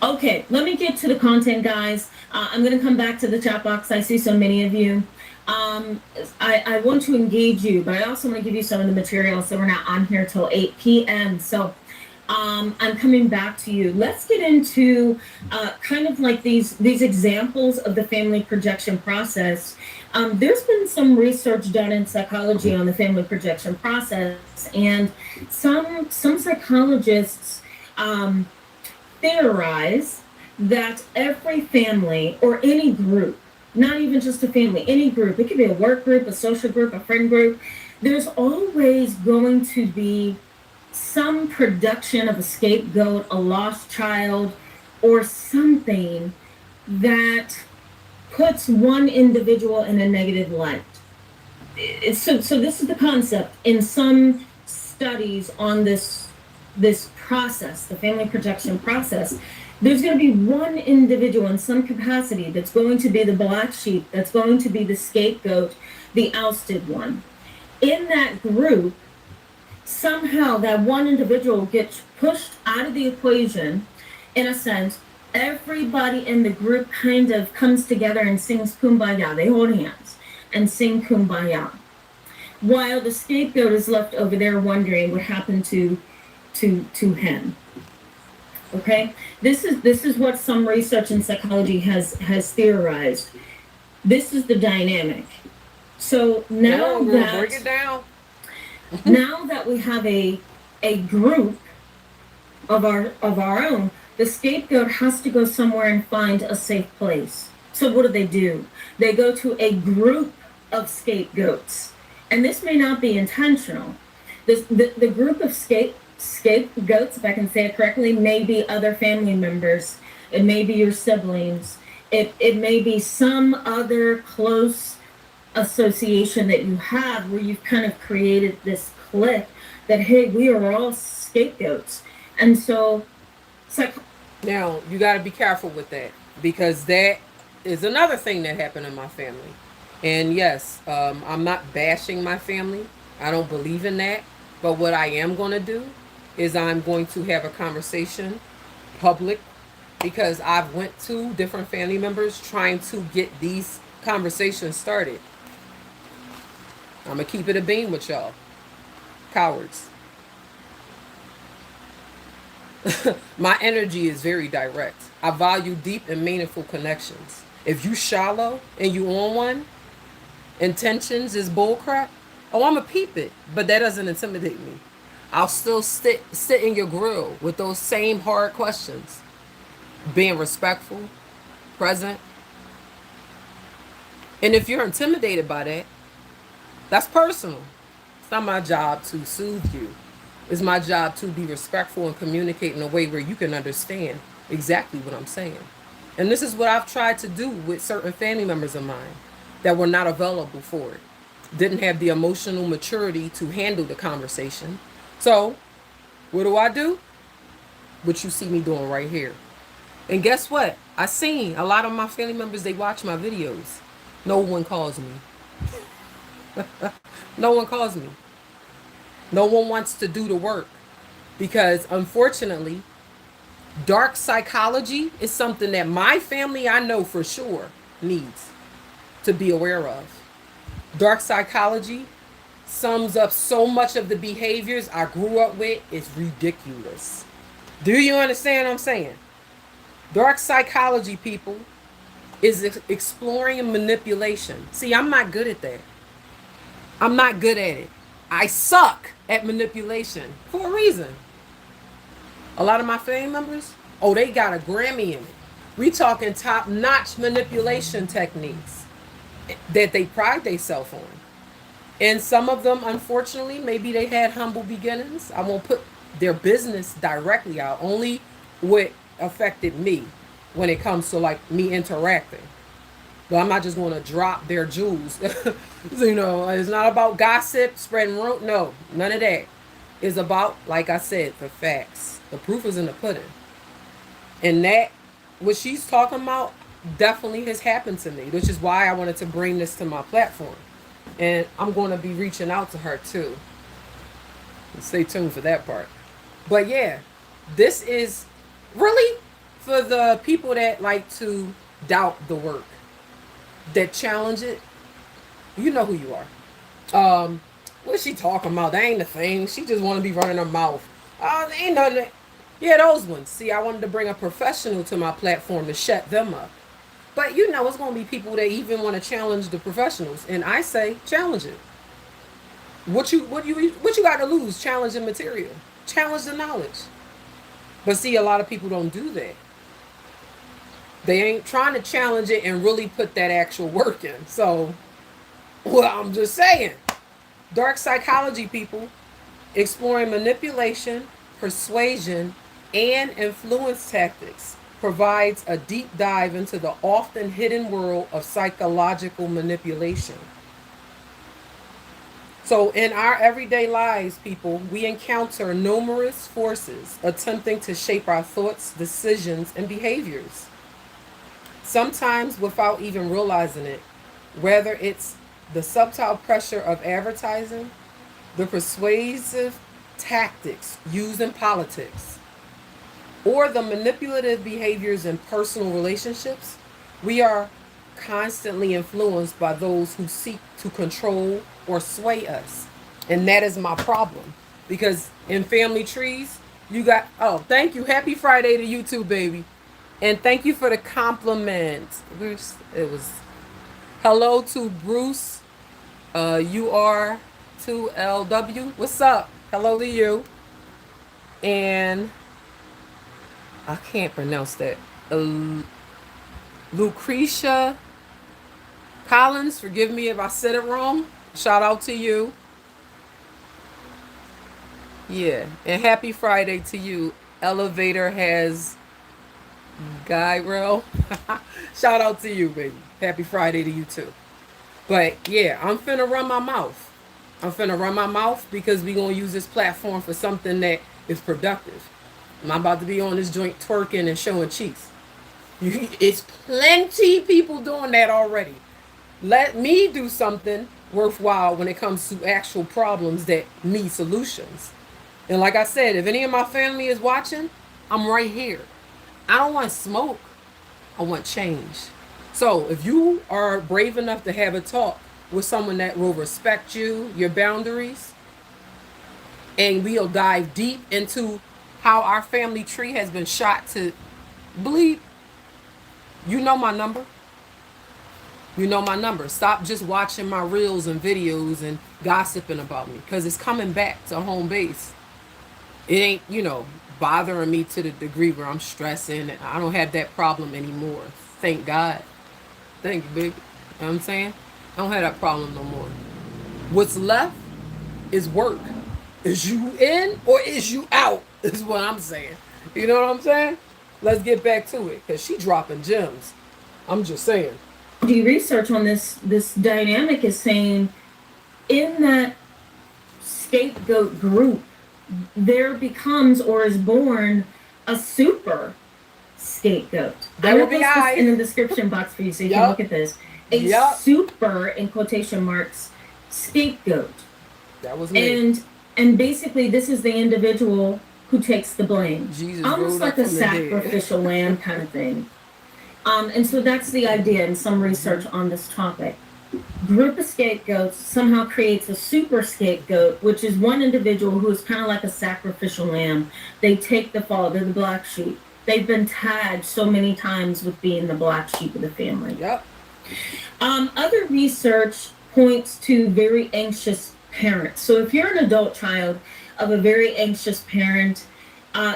Okay, let me get to the content, guys. I'm going to come back to the chat box. I see so many of you. I want to engage you, but I also want to give you some of the material so we're not on here till 8 p.m. So I'm coming back to you. Let's get into kind of like these examples of the family projection process. There's been some research done in psychology on the family projection process, and some psychologists theorize that every family or any group, not even just a family, any group, it could be a work group, a social group, a friend group, there's always going to be some production of a scapegoat, a lost child, or something that puts one individual in a negative light. So this is the concept in some studies on this process, the family protection process. There's going to be one individual in some capacity that's going to be the black sheep, that's going to be the scapegoat, the ousted one. In that group, somehow that one individual gets pushed out of the equation. In a sense, everybody in the group kind of comes together and sings kumbaya. They hold hands and sing kumbaya, while the scapegoat is left over there wondering what happened to him. Okay, this is what some research in psychology has theorized. This is the dynamic. So now break it down. now that we have a group of our own, the scapegoat has to go somewhere and find a safe place. So what do? They go to a group of scapegoats, and this may not be intentional. The group of scapegoats, if I can say it correctly, may be other family members. It may be your siblings. It may be some other close association that you have where you've kind of created this clique that, hey, we are all scapegoats. And so now you got to be careful with that, because that is another thing that happened in my family. And yes, I'm not bashing my family. I don't believe in that. But what I am going to do is I'm going to have a conversation public, because I've went to different family members trying to get these conversations started. I'm going to keep it a beam with y'all. Cowards. My energy is very direct. I value deep and meaningful connections. If you shallow and you on one, intentions is bullcrap, oh, I'm going to peep it. But that doesn't intimidate me. I'll still sit in your grill with those same hard questions. Being respectful, present. And if you're intimidated by that, that's personal. It's not my job to soothe you. It's my job to be respectful and communicate in a way where you can understand exactly what I'm saying. And this is what I've tried to do with certain family members of mine that were not available for it. Didn't have the emotional maturity to handle the conversation. So, what do? What you see me doing right here. And guess what? I seen a lot of my family members, they watch my videos. No one calls me. No one calls me. No one wants to do the work, because unfortunately, dark psychology is something that my family, I know for sure, needs to be aware of. Dark psychology sums up so much of the behaviors I grew up with. It's ridiculous. Do you understand what I'm saying? Dark psychology, people, is exploring manipulation. See, I'm not good at that. I'm not good at it. I suck at manipulation for a reason. A lot of my family members, oh, they got a Grammy in it. We talking top-notch manipulation techniques that they pride themselves on. And some of them, unfortunately, maybe they had humble beginnings. I won't put their business directly out, only what affected me when it comes to like me interacting. But I'm not just going to drop their jewels. You know, it's not about gossip, spreading rumors. No, none of that. It's about, like I said, the facts. The proof is in the pudding. And that, what she's talking about, definitely has happened to me, which is why I wanted to bring this to my platform. And I'm going to be reaching out to her too. Stay tuned for that part. But yeah, this is really for the people that like to doubt the work, that challenge it. You know who you are. What's she talking about? That ain't the thing. She just want to be running her mouth. Ain't nothing. Yeah, those ones. See, I wanted to bring a professional to my platform to shut them up. But you know, it's going to be people that even want to challenge the professionals, and I say challenge it. What you got to lose? Challenging material, challenge the knowledge. But see, a lot of people don't do that. They ain't trying to challenge it and really put that actual work in. So, well, I'm just saying, dark psychology, people, exploring manipulation, persuasion, and influence tactics provides a deep dive into the often hidden world of psychological manipulation. So, in our everyday lives, people, we encounter numerous forces attempting to shape our thoughts, decisions, and behaviors, sometimes without even realizing it, whether it's the subtle pressure of advertising, the persuasive tactics used in politics, or the manipulative behaviors in personal relationships. We are constantly influenced by those who seek to control or sway us. And that is my problem. Because in family trees, you got, oh, thank you. Happy Friday to you too, baby. And thank you for the compliment. It was hello to Bruce. You are 2LW. What's up? Hello to you. And I can't pronounce that. Lucretia Collins, forgive me if I said it wrong. Shout out to you. Yeah, and happy Friday to you. Elevator has Guy Rail. Shout out to you, baby. Happy Friday to you too. But yeah, I'm finna run my mouth. I'm finna run my mouth because we gonna use this platform for something that is productive. I'm about to be on this joint twerking and showing cheeks. It's plenty people doing that already. Let me do something worthwhile when it comes to actual problems that need solutions. And like I said, if any of my family is watching, I'm right here. I don't want smoke. I want change. So if you are brave enough to have a talk with someone that will respect you, your boundaries, and we'll dive deep into how our family tree has been shot to bleed. You know my number. You know my number. Stop just watching my reels and videos and gossiping about me because it's coming back to home base. It ain't, bothering me to the degree where I'm stressing. I don't have that problem anymore. Thank God. Thank you, baby. You know what I'm saying? I don't have that problem no more. What's left is work. Is you in or is you out? Is what I'm saying. You know what I'm saying? Let's get back to it because she dropping gems. I'm just saying. The research on this dynamic is saying in that scapegoat group, there becomes or is born a super scapegoat. I will post this in the description box for you so you can look at this. A super, in quotation marks, scapegoat. That was me. And basically this is the individual who takes the blame. Jesus, almost like a sacrificial lamb kind of thing. And so that's the idea in some research on this topic. Group of scapegoats somehow creates a super scapegoat, which is one individual who is kind of like a sacrificial lamb. They take the fall. They're the black sheep. They've been tagged so many times with being the black sheep of the family. Yep. Other research points to very anxious parents. So if you're an adult child of a very anxious parent,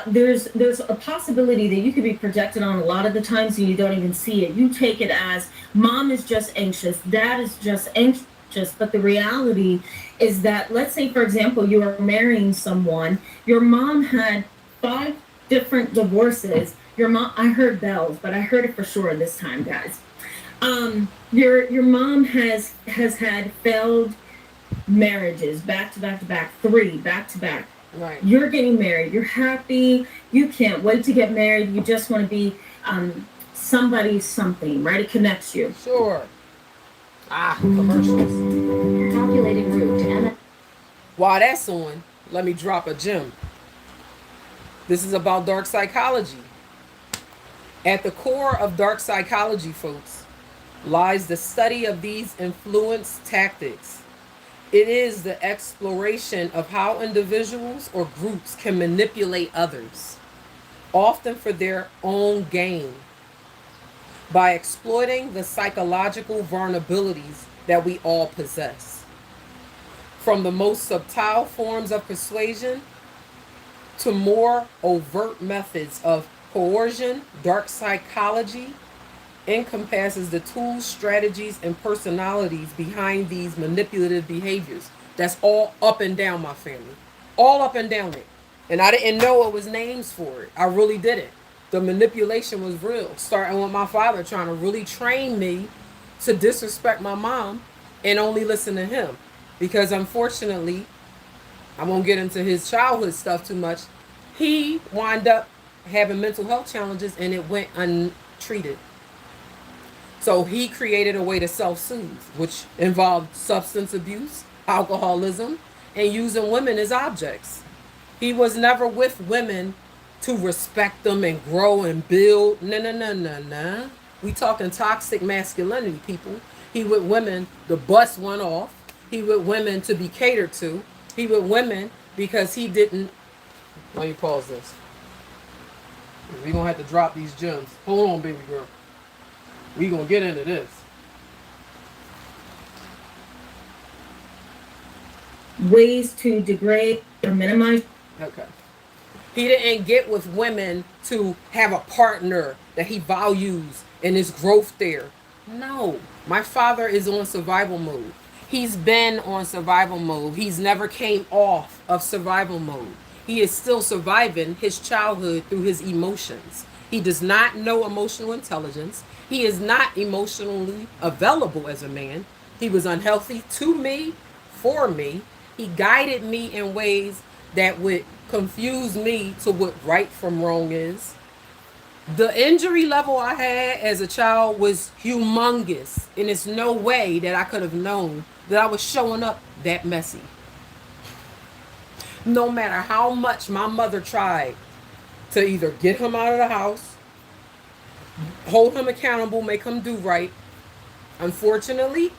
there's a possibility that you could be projected on a lot of the times and you don't even see it. You take it as mom is just anxious, dad is just anxious. But the reality is that, let's say, for example, you are marrying someone, your mom had 5 different divorces. Your mom, I heard bells, but I heard it for sure this time, guys. Your mom has had failed marriages back to back to back, 3 back to back. Right. You're getting married. You're happy. You can't wait to get married. You just want to be somebody's something, right? It connects you. Sure. Commercials. Calculating route to While that's on, let me drop a gem. This is about dark psychology. At the core of dark psychology, folks, lies the study of these influence tactics. It is the exploration of how individuals or groups can manipulate others, often for their own gain, by exploiting the psychological vulnerabilities that we all possess. From the most subtle forms of persuasion to more overt methods of coercion, dark psychology encompasses the tools, strategies, and personalities behind these manipulative behaviors. That's all up and down my family. All up and down it. And I didn't know it was names for it. I really didn't. The manipulation was real, starting with my father trying to really train me to disrespect my mom and only listen to him. Because unfortunately, I won't get into his childhood stuff too much. He wound up having mental health challenges and it went untreated. So he created a way to self-soothe, which involved substance abuse, alcoholism, and using women as objects. He was never with women to respect them and grow and build. No, no, no, no, no. We talking toxic masculinity, people. He with women to bust one off. He with women to be catered to. He with women because he didn't. Let me pause this. We're going to have to drop these gems. Hold on, baby girl. We're going to get into this. Ways to degrade or minimize. Okay. He didn't get with women to have a partner that he values and his growth there. No. My father is on survival mode. He's been on survival mode. He's never came off of survival mode. He is still surviving his childhood through his emotions. He does not know emotional intelligence. He is not emotionally available as a man. He was unhealthy to me, for me. He guided me in ways that would confuse me to what right from wrong is. The injury level I had as a child was humongous, and it's no way that I could have known that I was showing up that messy. No matter how much my mother tried to either get him out of the house, hold him accountable, make him do right, unfortunately,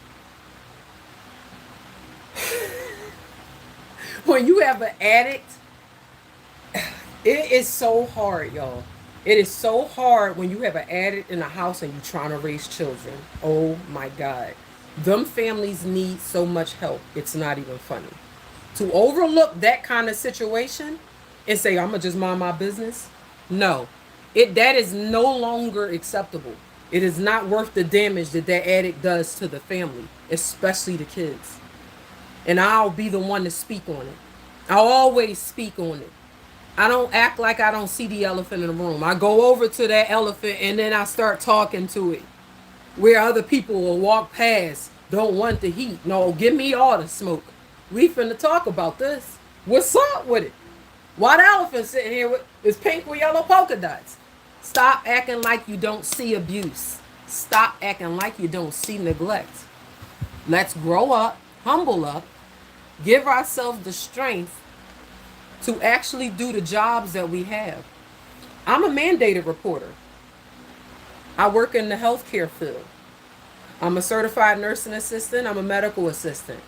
when you have an addict, it is so hard, y'all. It is so hard when you have an addict in the house and you're trying to raise children. Oh my God. Them families need so much help. It's not even funny. To overlook that kind of situation and say, I'm going to just mind my business. No, that is no longer acceptable. It is not worth the damage that addict does to the family, especially the kids. And I'll be the one to speak on it. I'll always speak on it. I don't act like I don't see the elephant in the room. I go over to that elephant and then I start talking to it. Where other people will walk past, don't want the heat. No, give me all the smoke. We finna talk about this. What's up with it? Why the elephant sitting here with is pink with yellow polka dots? Stop acting like you don't see abuse. Stop acting like you don't see neglect. Let's grow up, humble up, give ourselves the strength to actually do the jobs that we have. I'm a mandated reporter. I work in the healthcare field. I'm a certified nursing assistant. I'm a medical assistant.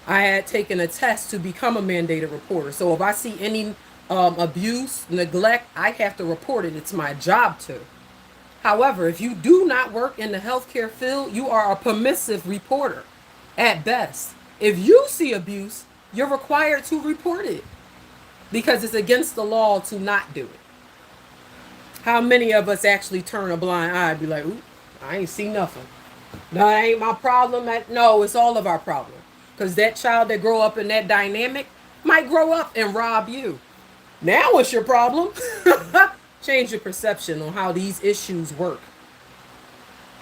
I had taken a test to become a mandated reporter. So if I see any abuse, neglect, I have to report it. It's my job to. However, if you do not work in the healthcare field, you are a permissive reporter at best. If you see abuse, you're required to report it because it's against the law to not do it. How many of us actually turn a blind eye and be like, ooh, I ain't see nothing. No, that ain't my problem. No, it's all of our problem. Because that child that grow up in that dynamic might grow up and rob you. Now what's your problem? Change your perception on how these issues work.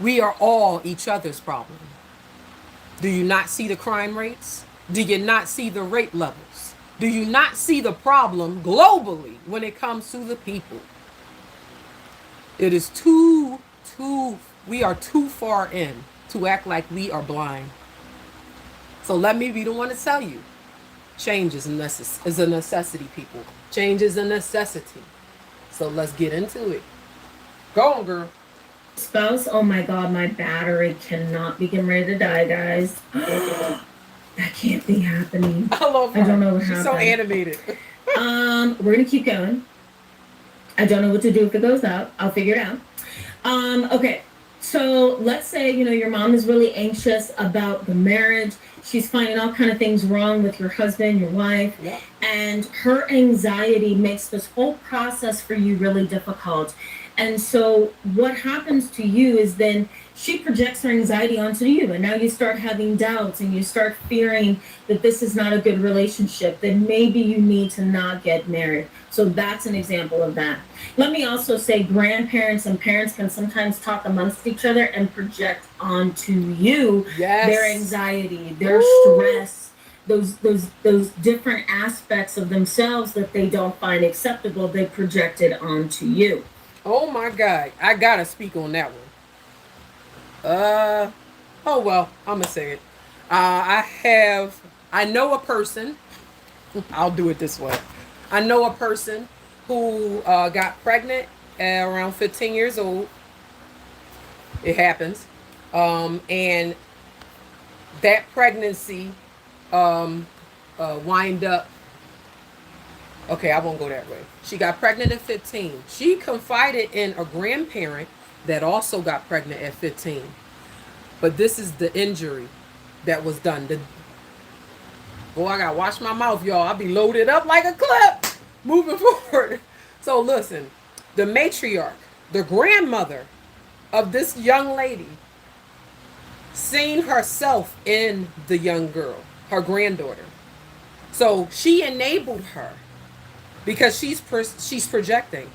We are all each other's problem. Do you not see the crime rates? Do you not see the rape levels? Do you not see the problem globally when it comes to the people? It is we are too far in to act like we are blind. So let me be the one to tell you. Change is a necessity, people. Change is a necessity. So let's get into it. Go on, girl. Spouse, oh my God, my battery cannot be getting ready to die, guys. That can't be happening. I love her. I don't know what happened. She's so animated. We're gonna keep going. I don't know what to do if it goes out. I'll figure it out. Okay. So let's say, your mom is really anxious about the marriage. She's finding all kind of things wrong with your husband, your wife, and her anxiety makes this whole process for you really difficult. And so what happens to you is then she projects her anxiety onto you, and now you start having doubts and you start fearing that this is not a good relationship, that maybe you need to not get married. So that's an example of that. Let me also say grandparents and parents can sometimes talk amongst each other and project onto you their Yes. anxiety, their Woo. stress, those different aspects of themselves that they don't find acceptable, they projected onto you. Oh my God. I gotta speak on that one. Oh well, I'm gonna say it. I know a person, I'll do it this way. I know a person who got pregnant at around 15 years old. It happens. And that pregnancy wind up, okay, I won't go that way. She got pregnant at 15. She confided in a grandparent that also got pregnant at 15. But this is the injury that was done. Boy, I gotta watch my mouth, y'all. I'll be loaded up like a clip moving forward. So listen, the matriarch, the grandmother of this young lady, seen herself in the young girl, her granddaughter. So she enabled her because she's projecting.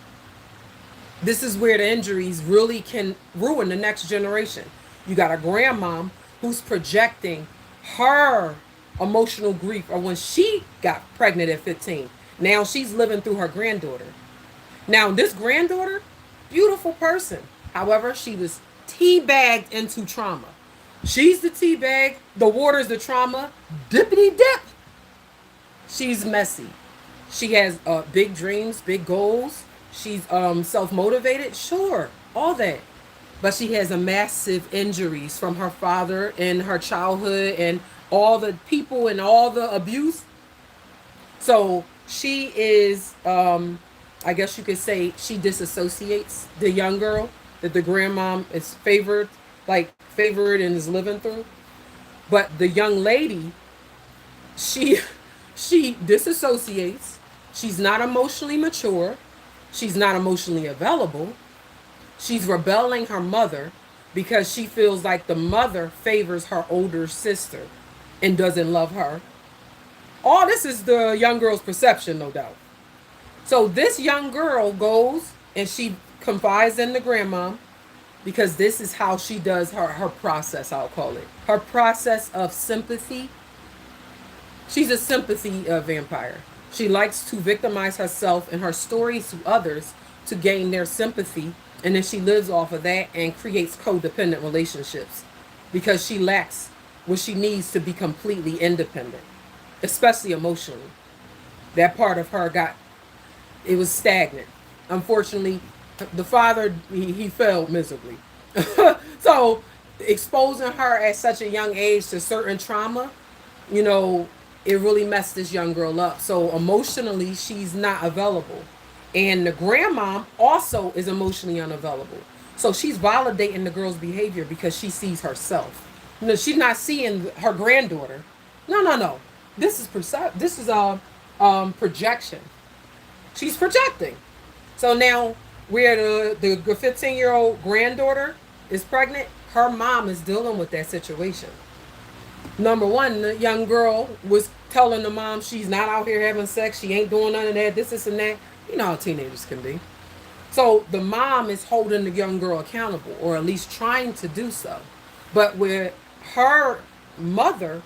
This is where the injuries really can ruin the next generation. You got a grandmom who's projecting her emotional grief or when she got pregnant at 15. Now she's living through her granddaughter. Now this granddaughter, beautiful person. However, she was teabagged into trauma. She's the teabag, the water's the trauma, dippity dip. She's messy. She has big dreams, big goals. She's self motivated, sure, all that. But she has a massive injuries from her father in her childhood and all the people and all the abuse. So she is, I guess you could say, she disassociates the young girl that the grandmom is favored and is living through. But the young lady, she she disassociates. She's not emotionally mature. She's not emotionally available. She's rebelling her mother because she feels like the mother favors her older sister and doesn't love her. All this is the young girl's perception, no doubt. So this young girl goes and she confides in the grandmom because this is how she does her process, I'll call it. Her process of sympathy. She's a sympathy vampire. She likes to victimize herself and her stories to others to gain their sympathy. And then she lives off of that and creates codependent relationships because she lacks what she needs to be completely independent, especially emotionally. That part of her it was stagnant. Unfortunately, the father, he failed miserably. So exposing her at such a young age to certain trauma, you know, it really messed this young girl up. So emotionally, she's not available. And the grandmom also is emotionally unavailable. So she's validating the girl's behavior because she sees herself. No, she's not seeing her granddaughter. No, no, no. This is a projection. She's projecting. So now where the 15-year-old granddaughter is pregnant, her mom is dealing with that situation. Number one, the young girl was telling the mom she's not out here having sex. She ain't doing none of that. This and that. You know how teenagers can be. So the mom is holding the young girl accountable, or at least trying to do so. But with her mother,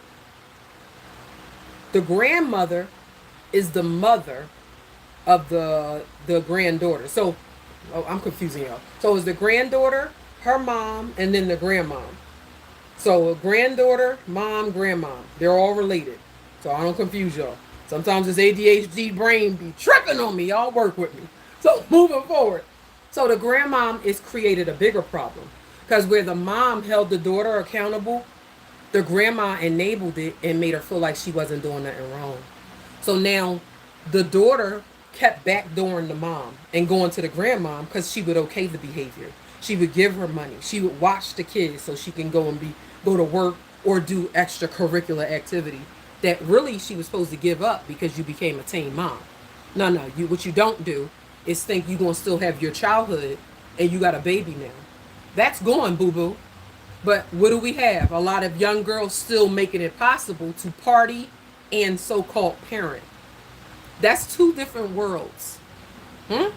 the grandmother is the mother of the granddaughter. So, I'm confusing y'all. So it's the granddaughter, her mom, and then the grandmom. So granddaughter, mom, grandmom. They're all related. So I don't confuse y'all. Sometimes this ADHD brain be tripping on me. Y'all work with me. So moving forward. So the grandmom is created a bigger problem. Because where the mom held the daughter accountable, the grandma enabled it and made her feel like she wasn't doing nothing wrong. So now the daughter kept backdooring the mom and going to the grandmom because she would okay the behavior. She would give her money. She would watch the kids so she can go to work or do extracurricular activity that really she was supposed to give up because you became a teen mom. No, what you don't do is think you're going to still have your childhood and you got a baby now. That's gone, boo-boo. But what do we have? A lot of young girls still making it possible to party and so-called parent. That's two different worlds. Hmm?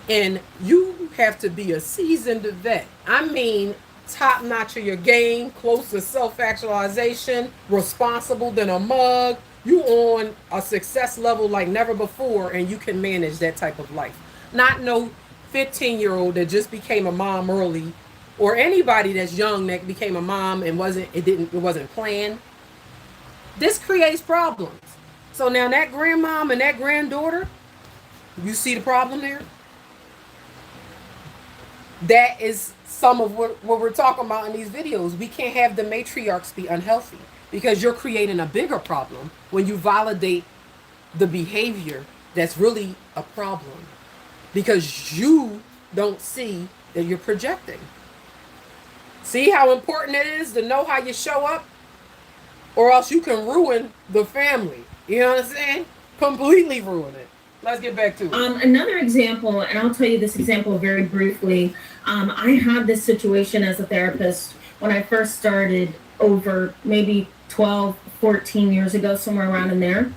And you have to be a seasoned vet. I mean, top notch of your game, close to self-actualization, responsible than a mug. You on a success level like never before, and you can manage that type of life. Not no 15-year-old that just became a mom early, or anybody that's young that became a mom and wasn't planned. This creates problems. So now that grandmom and that granddaughter, you see the problem there? That is some of what we're talking about in these videos. We can't have the matriarchs be unhealthy because you're creating a bigger problem when you validate the behavior that's really a problem because you don't see that you're projecting. See how important it is to know how you show up, or else you can ruin the family. You know what I'm saying? Completely ruin it. Let's get back to it. Another example, and I'll tell you this example very briefly. I had this situation as a therapist when I first started over maybe 12, 14 years ago, somewhere around in there.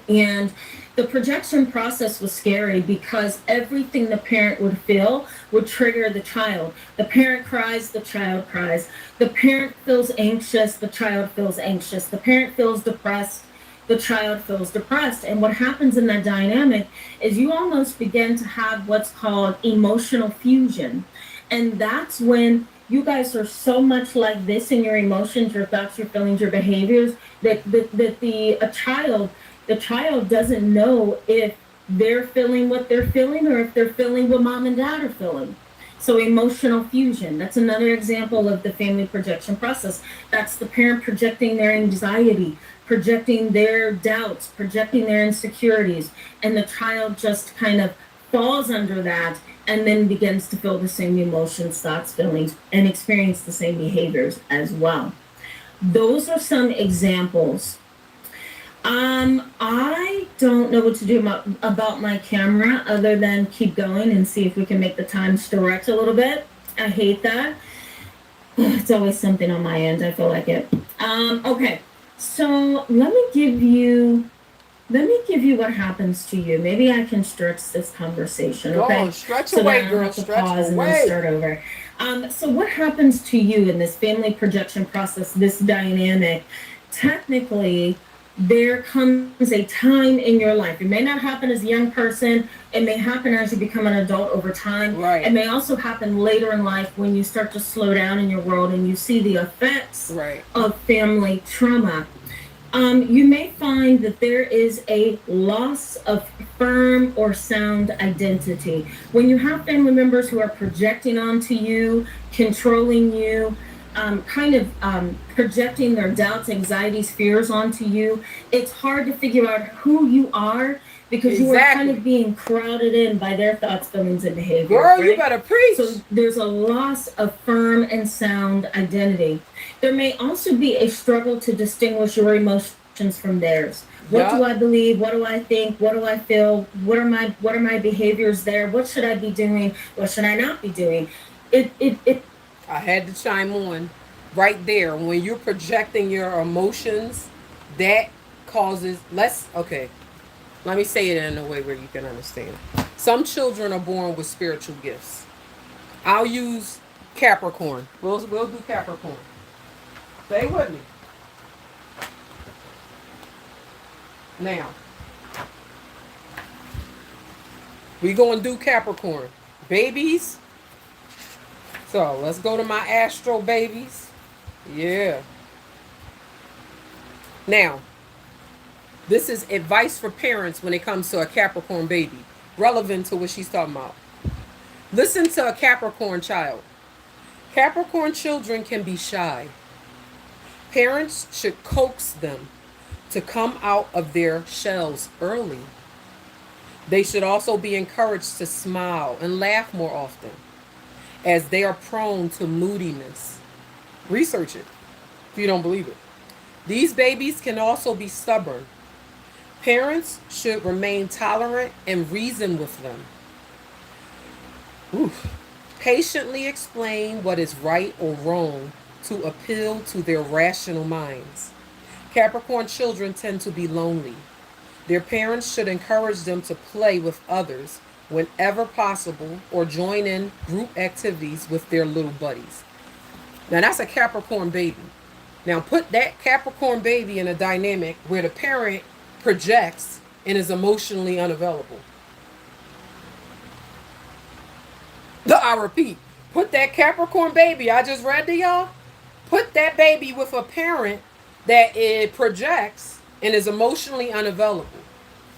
And the projection process was scary because everything the parent would feel would trigger the child. The parent cries, the child cries. The parent feels anxious, the child feels anxious. The parent feels depressed, the child feels depressed. And what happens in that dynamic is you almost begin to have what's called emotional fusion. And that's when you guys are so much like this in your emotions, your thoughts, your feelings, your behaviors, that the child doesn't know if they're feeling what they're feeling or if they're feeling what mom and dad are feeling. So emotional fusion, that's another example of the family projection process. That's the parent projecting their anxiety, projecting their doubts, projecting their insecurities, and the child just kind of falls under that and then begins to feel the same emotions, thoughts, feelings, and experience the same behaviors as well. Those are some examples. I don't know what to do about my camera other than keep going and see if we can make the time stretch a little bit. I hate that. It's always something on my end. I feel like it. Okay, so let me give you what happens to you. Maybe I can stretch this conversation. Okay, go, stretch away, girl. Stretch away. And then start over. So what happens to you in this family projection process? This dynamic, technically. There comes a time in your life. It may not happen as a young person. It may happen as you become an adult over time. Right. It may also happen later in life when you start to slow down in your world and you see the effects of family trauma. You may find that there is a loss of firm or sound identity. When you have family members who are projecting onto you, controlling you, projecting their doubts, anxieties, fears onto you, it's hard to figure out who you are because you are kind of being crowded in by their thoughts, feelings, and behaviors. Girl, right? You better preach. So there's a loss of firm and sound identity. There may also be a struggle to distinguish your emotions from theirs. What do I believe? What do I think? What do I feel? What are my behaviors there? What should I be doing? What should I not be doing? I had to chime on right there. When you're projecting your emotions, that causes let me say it in a way where you can understand. Some children are born with spiritual gifts. I'll use Capricorn. We'll do Capricorn. Stay with me. Now, we're going to do Capricorn. Babies. So, let's go to my astro babies. Yeah. Now, this is advice for parents when it comes to a Capricorn baby. Relevant to what she's talking about. Listen to a Capricorn child. Capricorn children can be shy. Parents should coax them to come out of their shells early. They should also be encouraged to smile and laugh more often, as they are prone to moodiness. Research it if you don't believe it. These babies can also be stubborn. Parents should remain tolerant and reason with them. Oof. Patiently explain what is right or wrong to appeal to their rational minds. Capricorn children tend to be lonely. Their parents should encourage them to play with others whenever possible or join in group activities with their little buddies. Now, that's a Capricorn baby. Now, put that Capricorn baby in a dynamic where the parent projects and is emotionally unavailable. I repeat, put that Capricorn baby I just read to y'all, put that baby with a parent that it projects and is emotionally unavailable.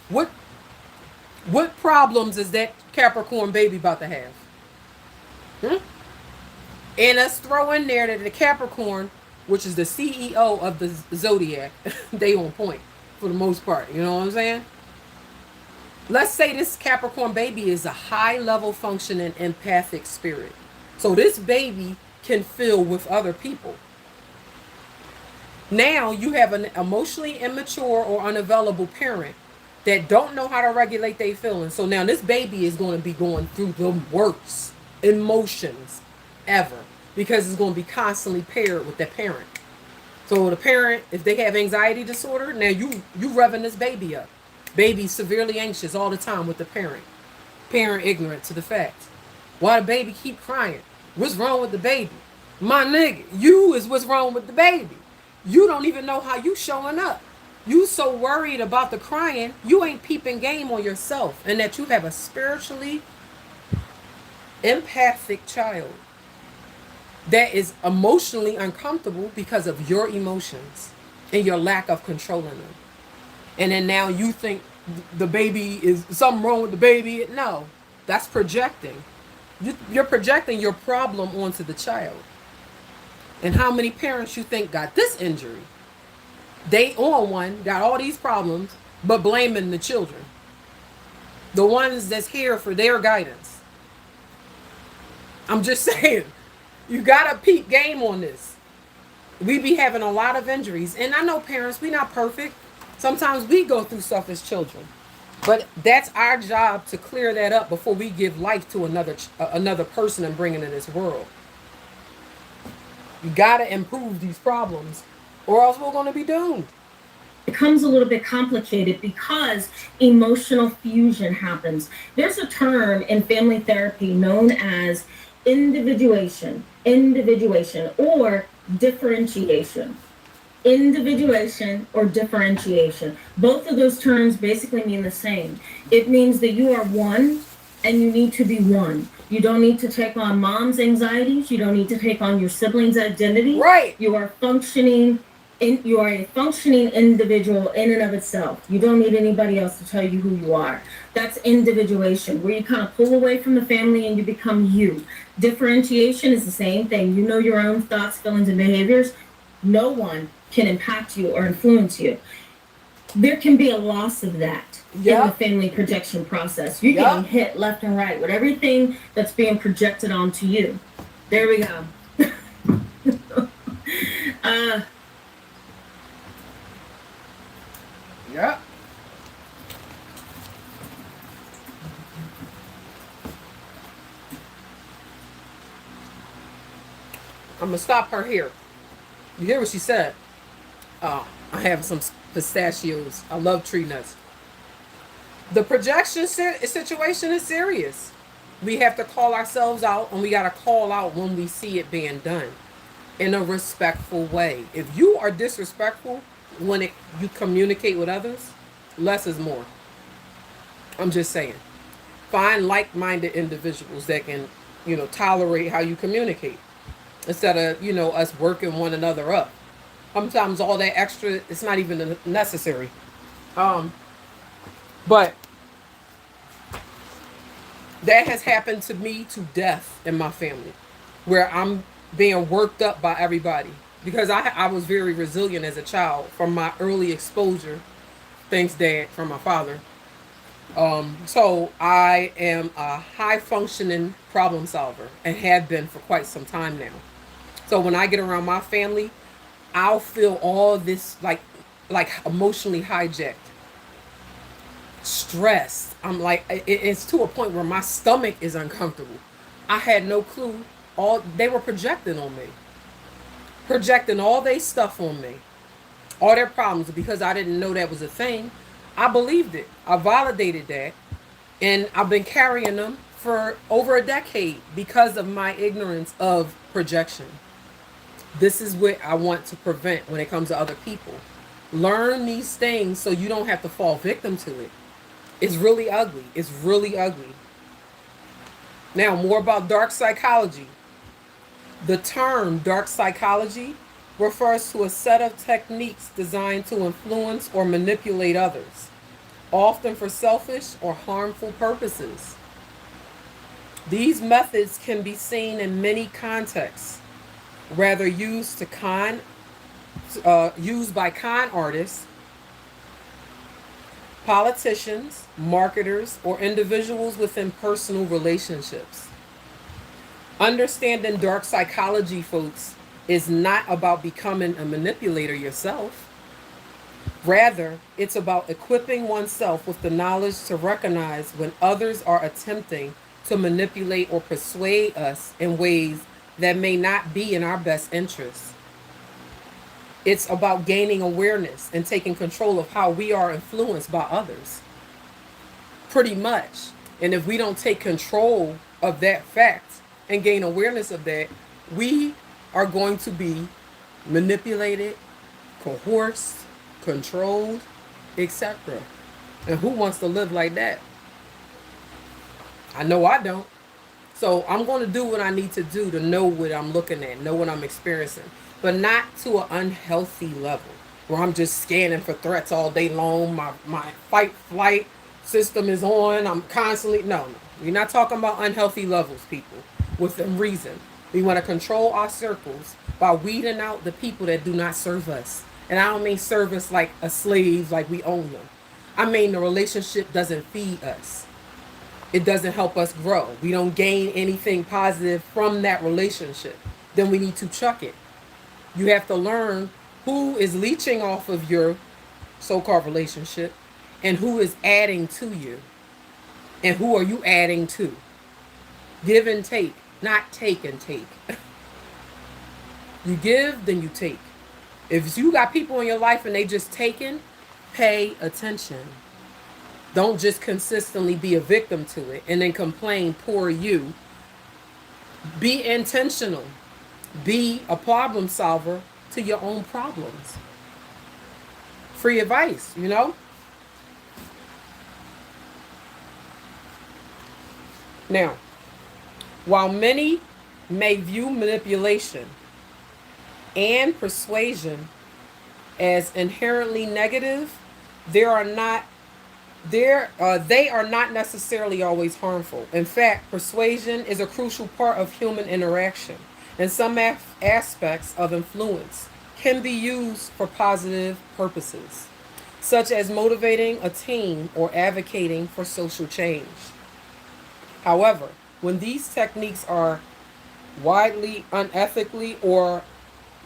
What what problems is that Capricorn baby about to have? Hmm? And let's throw in there that the Capricorn, which is the CEO of the zodiac, they on point for the most part. You know what I'm saying? Let's say this Capricorn baby is a high level functioning empathic spirit. So this baby can feel with other people. Now you have an emotionally immature or unavailable parent that don't know how to regulate their feelings. So now this baby is going to be going through the worst emotions ever because it's going to be constantly paired with that parent. So the parent, if they have anxiety disorder, now you revving this baby up. Baby severely anxious all the time with the parent. Parent ignorant to the fact. Why the baby keep crying? What's wrong with the baby? My nigga, you is what's wrong with the baby. You don't even know how you showing up. You so worried about the crying, you ain't peeping game on yourself, and that you have a spiritually empathic child that is emotionally uncomfortable because of your emotions and your lack of controlling them. And then now you think the baby is something wrong with the baby. No, that's projecting. You're projecting your problem onto the child. And how many parents you think got this injury? They on one, got all these problems, but blaming the children. The ones that's here for their guidance. I'm just saying, you gotta peep game on this. We be having a lot of injuries. And I know parents, we not perfect. Sometimes we go through stuff as children. But that's our job to clear that up before we give life to another person and bring it in this world. You gotta improve these problems, or else we're gonna be doomed. It becomes a little bit complicated because emotional fusion happens. There's a term in family therapy known as individuation, or differentiation. Individuation or differentiation. Both of those terms basically mean the same. It means that you are one and you need to be one. You don't need to take on mom's anxieties. You don't need to take on your sibling's identity. Right. You are functioning. You are a functioning individual in and of itself. You don't need anybody else to tell you who you are. That's individuation, where you kind of pull away from the family and you become you. Differentiation is the same thing. You know your own thoughts, feelings, and behaviors. No one can impact you or influence you. There can be a loss of that in the family projection process. You're getting hit left and right with everything that's being projected onto you. There we go. Yeah. I'm gonna stop her here. You hear what she said? I have some pistachios. I love tree nuts. The projection situation is serious. We have to call ourselves out, and we got to call out when we see it being done in a respectful way. If you are disrespectful when you communicate with others, less is more. I'm just saying. Find like-minded individuals that can, tolerate how you communicate instead of, us working one another up. Sometimes all that extra, it's not even necessary. But that has happened to me to death in my family, where I'm being worked up by everybody because I was very resilient as a child from my early exposure. Thanks, Dad, from my father. So I am a high functioning problem solver and have been for quite some time now. So when I get around my family, I'll feel all this like emotionally hijacked, stressed. I'm like, it's to a point where my stomach is uncomfortable. I had no clue. All they were projecting on me, projecting all their stuff on me, all their problems, because I didn't know that was a thing. I believed it. I validated that. And I've been carrying them for over a decade because of my ignorance of projection. This is what I want to prevent when it comes to other people. Learn these things so you don't have to fall victim to it. It's really ugly. It's really ugly. Now, more about dark psychology. The term dark psychology refers to a set of techniques designed to influence or manipulate others, often for selfish or harmful purposes. These methods can be seen in many contexts, whether used by con artists, politicians, marketers, or individuals within personal relationships. Understanding dark psychology, folks, is not about becoming a manipulator yourself. Rather, it's about equipping oneself with the knowledge to recognize when others are attempting to manipulate or persuade us in ways that may not be in our best interests. It's about gaining awareness and taking control of how we are influenced by others. Pretty much. And if we don't take control of that fact and gain awareness of that, we are going to be manipulated, coerced, controlled, etc. And who wants to live like that? I know I don't. So I'm going to do what I need to do to know what I'm looking at, know what I'm experiencing, but not to an unhealthy level where I'm just scanning for threats all day long. My fight flight system is on. I'm constantly, no. We're not talking about unhealthy levels, people, within reason. We want to control our circles by weeding out the people that do not serve us. And I don't mean serve us like a slave, like we own them. I mean the relationship doesn't feed us. It doesn't help us grow. We don't gain anything positive from that relationship. Then we need to chuck it. You have to learn who is leeching off of your so-called relationship and who is adding to you. And who are you adding to? Give and take, not take and take. You give, then you take. If you got people in your life and they just taking, pay attention. Don't just consistently be a victim to it and then complain, poor you. Be intentional. Be a problem solver to your own problems. Free advice, you know? Now, while many may view manipulation and persuasion as inherently negative, they are not necessarily always harmful. In fact, persuasion is a crucial part of human interaction, and some aspects of influence can be used for positive purposes, such as motivating a team or advocating for social change. However, when these techniques are widely unethically or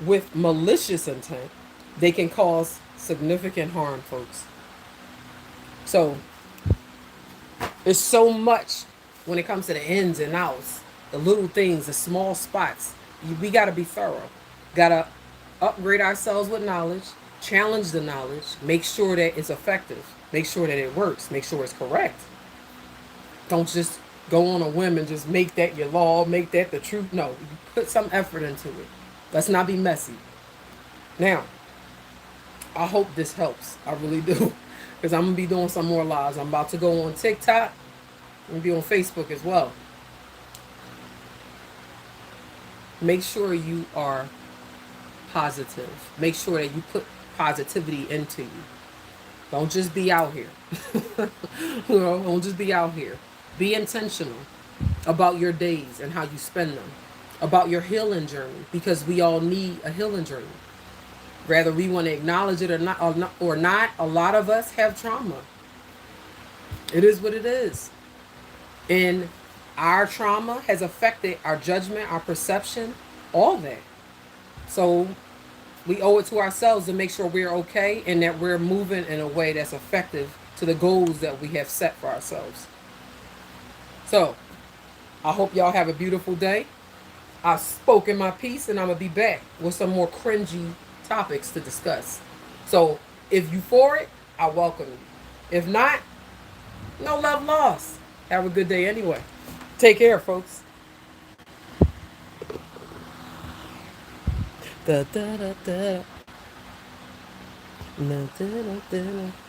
with malicious intent, they can cause significant harm, folks. So, there's so much when it comes to the ins and outs, the little things, the small spots. We got to be thorough. Got to upgrade ourselves with knowledge, challenge the knowledge, make sure that it's effective, make sure that it works, make sure it's correct. Don't just go on a whim and just make that your law, make that the truth. No, you put some effort into it. Let's not be messy. Now, I hope this helps. I really do. Because I'm going to be doing some more lives. I'm about to go on TikTok. I'm going to be on Facebook as well. Make sure you are positive. Make sure that you put positivity into you. Don't just be out here. Don't just be out here. Be intentional about your days and how you spend them. About your healing journey. Because we all need a healing journey. Whether we want to acknowledge it or not, a lot of us have trauma. It is what it is. And our trauma has affected our judgment, our perception, all that. So we owe it to ourselves to make sure we're okay and that we're moving in a way that's effective to the goals that we have set for ourselves. So I hope y'all have a beautiful day. I've spoken my piece, and I'm going to be back with some more cringy topics to discuss. So if you for it, I welcome you. If not, no love lost. Have a good day anyway. Take care, folks. Da, da, da, da. Da, da, da, da.